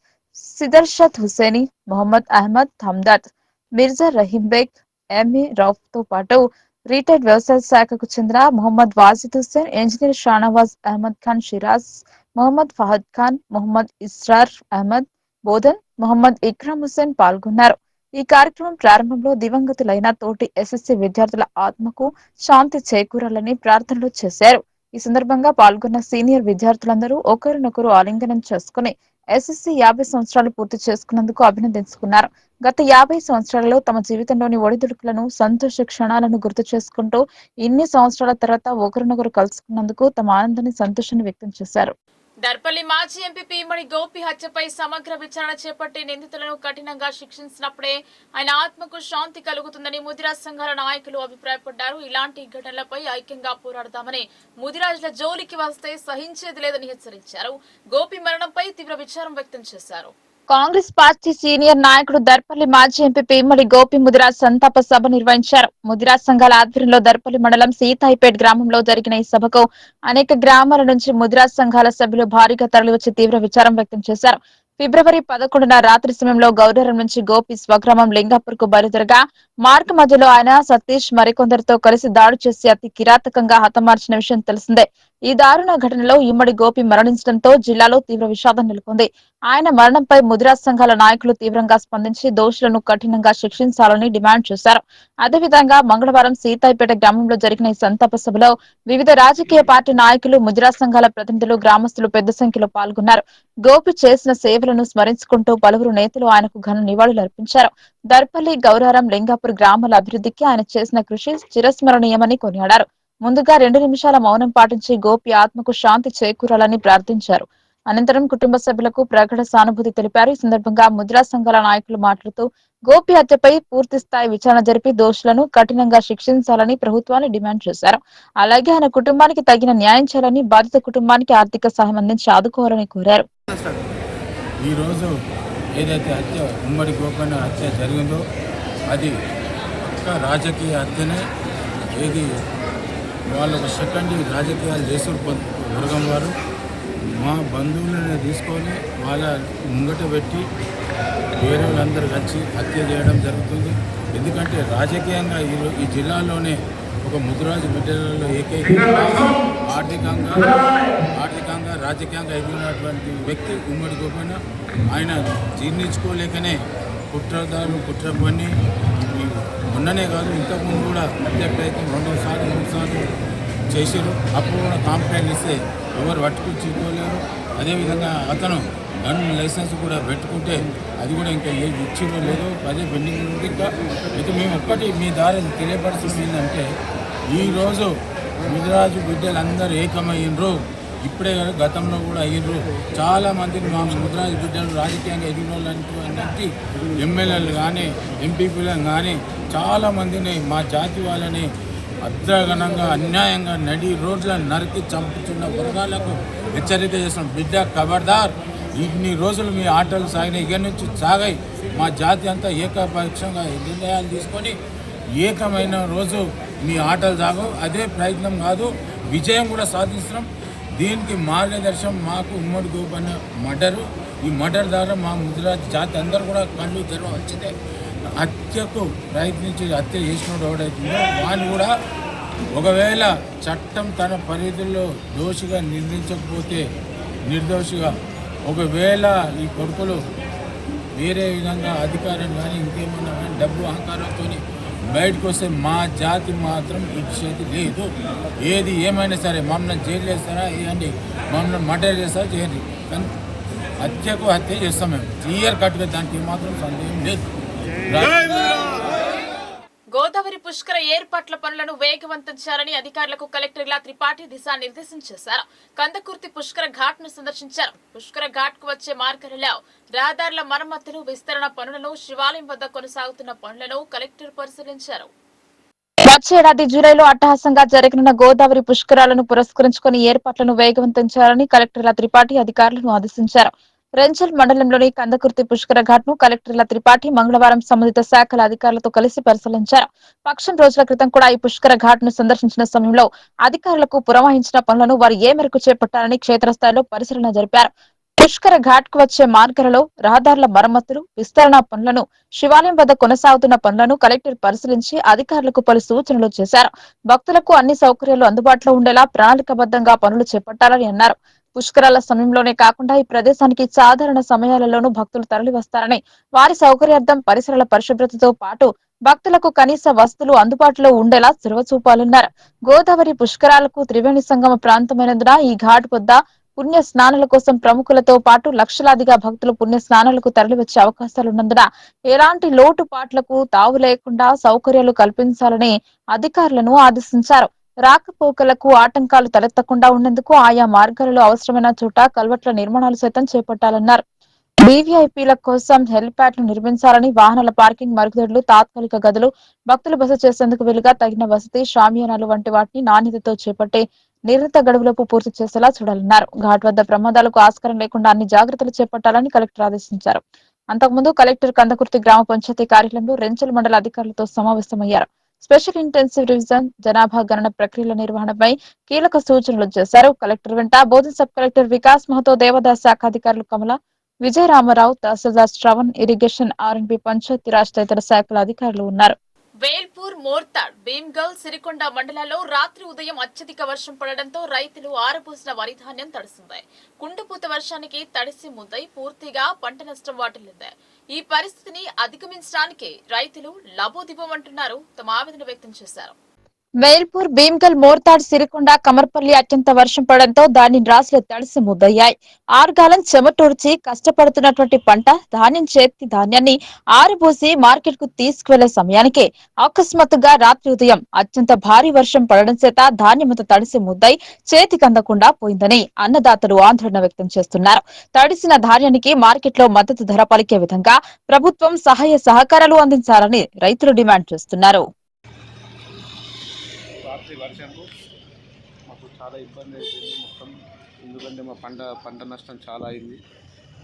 సిదర్షద్ హుసేని, మొహమ్మద్ అహ్మద్ హమ్దాద్, మిర్జా రహీం బేగ్, ఎంఈ రౌఫ్ తో పాటు రిటైర్డ్ వ్యవసాయ శాఖకు చెందిన మొహమ్మద్ వాజిద్ హుసేన్, ఇంజనీర్ షానవాజ్ అహ్మద్ ఖాన్ షిరాజ్, మొహమ్మద్ ఫహద్ ఖాన్, మొహమ్మద్ ఇస్రార్ అహ్మద్ బోధన్, మొహమ్మద్ ఇక్రామ్ హుసేన్ పాల్గొన్నారు. ఈ కార్యక్రమం ప్రారంభంలో దివంగతులైన తోటి ఎస్ఎస్సీ విద్యార్థుల ఆత్మకు శాంతి చేకూరాలని ప్రార్థనలు చేశారు. ఈ సందర్భంగా పాల్గొన్న సీనియర్ విద్యార్థులందరూ ఒకరినొకరు ఆలింగనం చేసుకుని ఎస్ఎస్సీ 50 సంవత్సరాలు పూర్తి చేసుకున్నందుకు అభినందించుకున్నారు. గత 50 సంవత్సరాలలో తమ జీవితంలోని ఒడిదుడుకులను, సంతోష క్షణాలను గుర్తు చేసుకుంటూ ఇన్ని సంవత్సరాల తర్వాత ఒకరినొకరు కలుసుకున్నందుకు తమ ఆనందాన్ని, సంతోషాన్ని వ్యక్తం చేశారు. దర్పల్లి మాజీ ఎంపీ పీమడి గోపి హత్యపై సమగ్ర విచారణ చేపట్టి నిందితులను కఠినంగా శిక్షించినప్పుడే ఆయన ఆత్మకు శాంతి కలుగుతుందని ముదిరాజ్ సంఘాల నాయకులు అభిప్రాయపడ్డారు. ఇలాంటి ఘటనలపై ఐక్యంగా పోరాడతామని, ముదిరాజుల జోలికి వస్తే సహించేది లేదని హెచ్చరించారు. గోపి మరణంపై తీవ్ర విచారం వ్యక్తం చేశారు. కాంగ్రెస్ పార్టీ సీనియర్ నాయకుడు దర్పల్లి మాజీ ఎంపీ పీమడి గోపి ముదిరాజ్ సంతాప సభ నిర్వహించారు. ముదిరాజ్ సంఘాల ఆధ్వర్యంలో దర్పల్లి మండలం సీతాయిపేట్ గ్రామంలో జరిగిన ఈ సభకు అనేక గ్రామాల నుంచి ముదిరాజ్ సంఘాల సభ్యులు భారీగా తరలివచ్చి తీవ్ర విచారం వ్యక్తం చేశారు. ఫిబ్రవరి 11న రాత్రి సమయంలో గౌరవం నుంచి గోపి స్వగ్రామం లింగాపూర్ కు బయలుదేరగా మార్గ మధ్యలో ఆయన, సతీష్ మరికొందరితో కలిసి దాడి చేసి అతి కిరాతకంగా హతమార్చిన విషయం తెలిసిందే. ఈ దారుణ ఘటనలో ఇమ్మడి గోపి మరణించడంతో జిల్లాలో తీవ్ర విషాదం నెలకొంది. ఆయన మరణంపై ముదిరా సంఘాల నాయకులు తీవ్రంగా స్పందించి దోషులను కఠినంగా శిక్షించాలని డిమాండ్ చేశారు. అదేవిధంగా మంగళవారం సీతాయిపేట గ్రామంలో జరిగిన ఈ సంతాప సభలో వివిధ రాజకీయ పార్టీ నాయకులు, ముదిరా సంఘాల ప్రతినిధులు, గ్రామస్తులు పెద్ద సంఖ్యలో పాల్గొన్నారు. గోపి చేసిన సేవలను స్మరించుకుంటూ పలువురు నేతలు ఆయనకు ఘన నివాళులర్పించారు. దర్పల్లి, గౌరారం, లింగాపూర్ గ్రామాల అభివృద్ధికి ఆయన చేసిన కృషి చిరస్మరణీయమని కొనియాడారు. ముందుగా 2 నిమిషాల మౌనం పాటించి గోపి ఆత్మకు శాంతి చేకూరాలని ప్రార్థించారు. అనంతరం కుటుంబ సభ్యులకు ప్రగాఢ సానుభూతి తెలిపారు. ఈ సందర్భంగా ముద్రా సంఘాల నాయకులు మాట్లాడుతూ గోపి హత్యపై పూర్తి స్థాయి విచారణ జరిపి దోషులను కఠినంగా శిక్షించాలని ప్రభుత్వాన్ని డిమాండ్ చేశారు. అలాగే ఆయన కుటుంబానికి తగిన న్యాయం చేయాలని, బాధిత కుటుంబానికి ఆర్థిక సహాయం అందించి ఆదుకోవాలని కోరారు. ఈ రోజు ఏదైతే హత్య ఉమ్మడి గోపన్న హత్య జరిగిందో అది పక్క రాజకీయ హత్యనే. ఏది వాళ్ళు ఒక సెకండ్ రాజకీయాలు చేసారు. దుర్గం వారు మా బంధువులను తీసుకొని వాళ్ళ ముంగట పెట్టి వేరే వాళ్ళందరూ కలిసి హత్య చేయడం జరుగుతుంది. ఎందుకంటే రాజకీయంగా ఈ జిల్లాలోనే ఒక ముదిరాజు బిడ్డలలో ఏకైక ఆర్థికంగా రాజకీయంగా ఎదిగినటువంటి వ్యక్తి ఉమ్మడి గోపన్న. ఆయన జీర్ణించుకోలేకనే కుట్ర పని మొన్ననే కాదు, ఇంతకుముందు కూడా హత్య ప్రయత్నం 2 సార్లు 3 సార్లు చేసారు. అప్పుడు కూడా కంప్లైంట్ ఇస్తే ఎవరు పట్టుకుచ్చుకోలేరు. అదేవిధంగా అతను గన్ లైసెన్స్ కూడా పెట్టుకుంటే అది కూడా ఇంకా ఏది ఇచ్చిరో లేదో అదే పెండింగ్ ఉంది. ఇంకా మేము ఒక్కటి మీ దారి తెలియపరచడం ఏంటంటే ఈరోజు ముదిరాజు బిడ్డలందరూ ఏకమయ్యిండ్రు. ఇప్పుడే గతంలో కూడా అయ్యిండ్రు. చాలామందిని మా ముదిరాజు బిడ్డలు రాజకీయంగా ఎదిగిన వాళ్ళంటి ఎమ్మెల్యేలు కానీ ఎంపీపీలను కానీ చాలామందిని మా జాతి వాళ్ళని అద్రగణంగా అన్యాయంగా నడి రోడ్లను నరికి చంపుతున్న వర్గాలకు హెచ్చరిక చేస్తున్నాం. బిడ్డ ఖబర్దార్, ఇన్ని రోజులు మీ ఆటలు సాగినాయి, ఇక్కడి నుంచి సాగాయి. మా జాతి అంతా ఏకపక్షంగా నిర్ణయాలు తీసుకొని ఏకమైన రోజు మీ ఆటలు సాగవు. అదే ప్రయత్నం కాదు, విజయం కూడా సాధిస్తున్నాం. దీనికి మార్గదర్శనం మాకు ఉమ్మడి గోపన్న మర్డరు. ఈ మర్డర్ ద్వారా మా ముదిరాజు జాతి అందరూ కూడా కళ్ళు తెరవచ్చిందే. హత్యకు ప్రయత్నించి హత్య చేసినోడు ఎవడైతుందో వాడిని కూడా ఒకవేళ చట్టం తన పరిధిలో దోషిగా నిర్ణయించకపోతే నిర్దోషిగా, ఒకవేళ ఈ కొడుకులు వేరే విధంగా అధికారం కానీ ఇంకేమన్నా కానీ డబ్బు అహంకారంతో బయటకు వస్తే మా జాతి మాత్రం ఇచ్చేది లేదు. ఏది ఏమైనా సరే మమ్మల్ని జైలు చేస్తారా వేయండి, మమ్మల్ని మర్డర్ చేస్తారా చేయండి, కానీ హత్యకు హత్య చేస్తాం మేము క్లియర్ కట్గా. దానికి మాత్రం సందేహం లేదు. గోదావరి పుష్కర ఏర్పాట్ల పనులను వేగవంతం చేయాలని అధికారులకు కలెక్టర్ ఇలా త్రిపాఠి దిశానిర్దేశం చేశారు. కందకుర్తి పుష్కర ఘాట్ ను సందర్శించారు. పుష్కర ఘాట్ కు వచ్చే మార్గాలలో రహదారుల మరమ్మతులు, విస్తరణ పనులను, శివాలయం వద్ద కొనసాగుతున్న పనులను కలెక్టర్ పరిశీలించారు. వచ్చే ఏడాది జూలైలో అట్టహాసంగా జరగనున్న గోదావరి పుష్కరాలను పురస్కరించుకుని ఏర్పాట్లను వేగవంతం చేయాలని కలెక్టర్ త్రిపాఠి అధికారులను ఆదేశించారు. రెంజల్ మండలంలోని కందకుర్తి పుష్కర ఘాట్ ను కలెక్టర్ల త్రిపాఠి మంగళవారం సంబంధిత శాఖల అధికారులతో కలిసి పరిశీలించారు. పక్షం రోజుల క్రితం కూడా ఈ పుష్కర ఘాట్ ను సందర్శించిన సమయంలో అధికారులకు పురమాయించిన పనులను వారు ఏ మేరకు చేపట్టాలని క్షేత్రస్థాయిలో పరిశీలన జరిపారు. పుష్కర ఘాట్ కు వచ్చే మార్గాలలో రహదారుల మరమ్మతులు, విస్తరణ పనులను, శివాలయం వద్ద కొనసాగుతున్న పనులను కలెక్టర్ పరిశీలించి అధికారులకు పలు సూచనలు చేశారు. భక్తులకు అన్ని సౌకర్యాలు అందుబాటులో ఉండేలా ప్రణాళికాబద్ధంగా పనులు చేపట్టాలని అన్నారు. పుష్కరాల సమయంలోనే కాకుండా ఈ ప్రదేశానికి సాధారణ సమయాలలోనూ భక్తులు తరలి వస్తారని, వారి సౌకర్యార్థం పరిసరాల పరిశుభ్రతతో పాటు భక్తులకు కనీస వసతులు అందుబాటులో ఉండేలా చొరవ చూపాలన్నారు. గోదావరి పుష్కరాలకు త్రివేణి సంగమ ప్రాంతమైనందున ఈ ఘాట్ వద్ద పుణ్య స్నానాల కోసం ప్రముఖులతో పాటు లక్షలాదిగా భక్తులు పుణ్య స్నానాలకు తరలివచ్చే అవకాశాలున్నందున ఎలాంటి లోటుపాట్లకు తావు లేకుండా సౌకర్యాలు కల్పించాలని అధికారులను ఆదేశించారు. రాకపోకలకు ఆటంకాలు తలెత్తకుండా ఉండేందుకు ఆయా మార్గాలలో అవసరమైన చోట కల్వర్ట్ల నిర్మాణాలు సైతం చేపట్టాలన్నారు. బీవీఐపీల కోసం హెలిప్యాడ్లు నిర్మించాలని, వాహనాల పార్కింగ్, మరుగుదొడ్లు, తాత్కాలిక గదులు, భక్తులు బస చేసేందుకు వీలుగా తగిన వసతి, షామియానాలు వంటి వాటిని నాణ్యతతో చేపట్టే నిర్ణీత గడువులోపు పూర్తి చేసేలా చూడాలన్నారు. ఘాట్ వద్ద ప్రమాదాలకు ఆస్కారం లేకుండా అన్ని జాగ్రత్తలు చేపట్టాలని కలెక్టర్ ఆదేశించారు. అంతకుముందు కలెక్టర్ కందకుర్తి గ్రామ పంచాయతీ కార్యాలయంలో రెంచల్ మండల అధికారులతో సమావేశమయ్యారు. స్పెషల్ ఇంటెన్సివ్ రివిజన్, జనాభా గణన ప్రక్రియల నిర్వహణపై కీలక సూచనలు చేశారు. కలెక్టర్ వెంట బోధన్ సబ్ కలెక్టర్ వికాస్ మహతో, దేవాదాయ శాఖ అధికారులు కమల, విజయరామారావు, తహసీల్దార్ శ్రవణ్, ఇరిగేషన్, ఆర్ఎండ్బి, పంచాయతీరాజ్ తదితర శాఖల అధికారులు ఉన్నారు. వేల్పూర్, మోర్తాడ్, భీమ్గల్, సిరికొండ మండలాల్లో రాత్రి ఉదయం అత్యధిక వర్షం పడడంతో రైతులు ఆరబోసిన వరి ధాన్యం తడిసింది. కుండపోత వర్షానికి తడిసి ముద్దై పూర్తిగా పంట నష్టం వాటిల్లింది. ఈ పరిస్థితిని అధిగమించడానికి రైతులు లబోదిబోమంటున్నారు, తమ ఆవేదన వ్యక్తం చేశారు. వేల్పూర్, భీమ్గల్, మోర్తాడ్, సిరికొండ, కమర్పల్లి అత్యంత వర్షం పడడంతో ధాన్యం రాశులు తడిసి ముద్దయ్యాయి. ఆరుగాలం చెమటూర్చి కష్టపడుతున్నటువంటి పంట ధాన్యం చేతి ధాన్యాన్ని ఆరబోసి మార్కెట్ కు తీసుకువెళ్లే సమయానికి అకస్మాత్తుగా రాత్రి ఉదయం అత్యంత భారీ వర్షం పడడం చేత ధాన్యమంతా తడిసి ముద్దై చేతికి అందకుండా పోయిందని అన్నదాతలు ఆందోళన వ్యక్తం చేస్తున్నారు. తడిసిన ధాన్యానికి మార్కెట్ లో మద్దతు ధర పలికే విధంగా ప్రభుత్వం సహాయ సహకారాలు అందించాలని రైతులు డిమాండ్ చేస్తున్నారు. రాత్రి వర్షంకు మాకు చాలా ఇబ్బంది అయిపోయింది మొత్తం. ఎందుకంటే మా పంట నష్టం చాలా అయింది.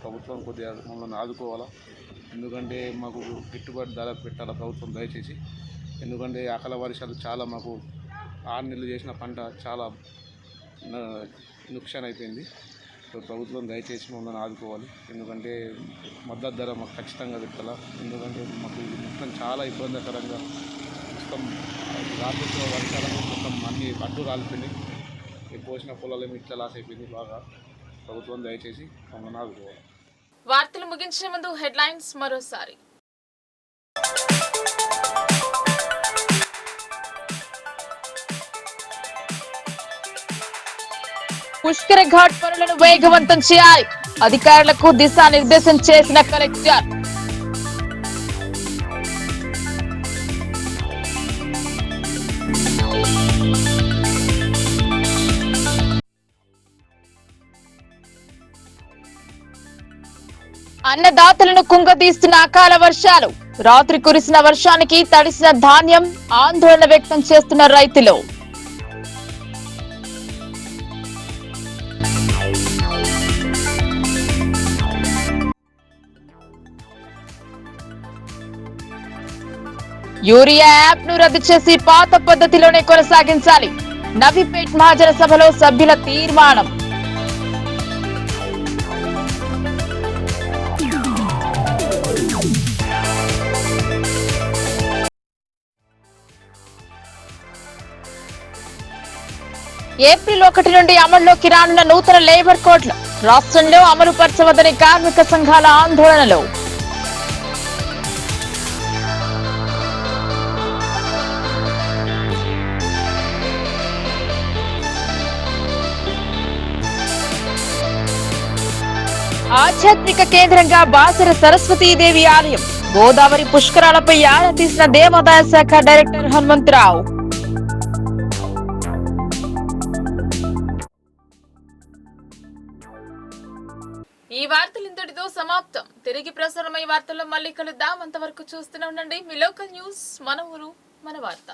ప్రభుత్వం కొద్దిగా మమ్మల్ని ఆదుకోవాలా. ఎందుకంటే మాకు గిట్టుబాటు ధర పెట్టాలా ప్రభుత్వం దయచేసి. ఎందుకంటే అకాల వర్షాలు చాలా మాకు 6 నెలలు చేసిన పంట చాలా నుక్సాన్ అయిపోయింది. సో ప్రభుత్వం దయచేసి మమ్మల్ని ఆదుకోవాలి. ఎందుకంటే మద్దతు ధర మాకు ఖచ్చితంగా పెట్టాలా. ఎందుకంటే మాకు మొత్తం చాలా ఇబ్బందికరంగా మొత్తం రాత్రి వర్షాలకు మొత్తం అన్ని అడ్డు రాలిపోయినాయి. పోసిన పొలాలు ఇట్లా లాస్ అయిపోయింది బాగా. ప్రభుత్వం దయచేసి మమ్మల్ని ఆదుకోవాలి. వార్తలు ముగించే ముందు హెడ్లైన్స్ మరోసారి. పుష్కర ఘాట్ పనులను వేగవంతం చేయాలి, అధికారులకు దిశానిర్దేశం చేసిన కలెక్టర్. అన్నదాతలను కుంగదీస్తున్న అకాల వర్షాలు, రాత్రి కురిసిన వర్షానికి తడిసిన ధాన్యం, ఆందోళన వ్యక్తం చేస్తున్న రైతులు. యూరియా యాప్ ను రద్దు చేసి పాత పద్ధతిలోనే కొనసాగించాలి, నవీపేట్ మహాజన సభలో సభ్యుల తీర్మానం. ఏప్రిల్ 1 నుండి అమల్లోకి రానున్న నూతన లేబర్ కోడ్లు, రాష్ట్రంలో అమలు పరచవద్దని కార్మిక సంఘాల ఆందోళనలు. ఆధ్యాత్మిక కేంద్రంగా బాసర సరస్వతీదేవి ఆలయం, గోదావరి పుష్కరాలపై ఆరా తీసిన దేవాదాయ శాఖ డైరెక్టర్ హనుమంతరావు. ఈ వార్తలు ఇంతటితో సమాప్తం. తిరిగి ప్రసారమై వార్తల్లో మళ్ళీ కలుద్దాం. అంతవరకు చూస్తూనే ఉండండి మీ లోకల్ న్యూస్, మన ఊరు మన వార్త.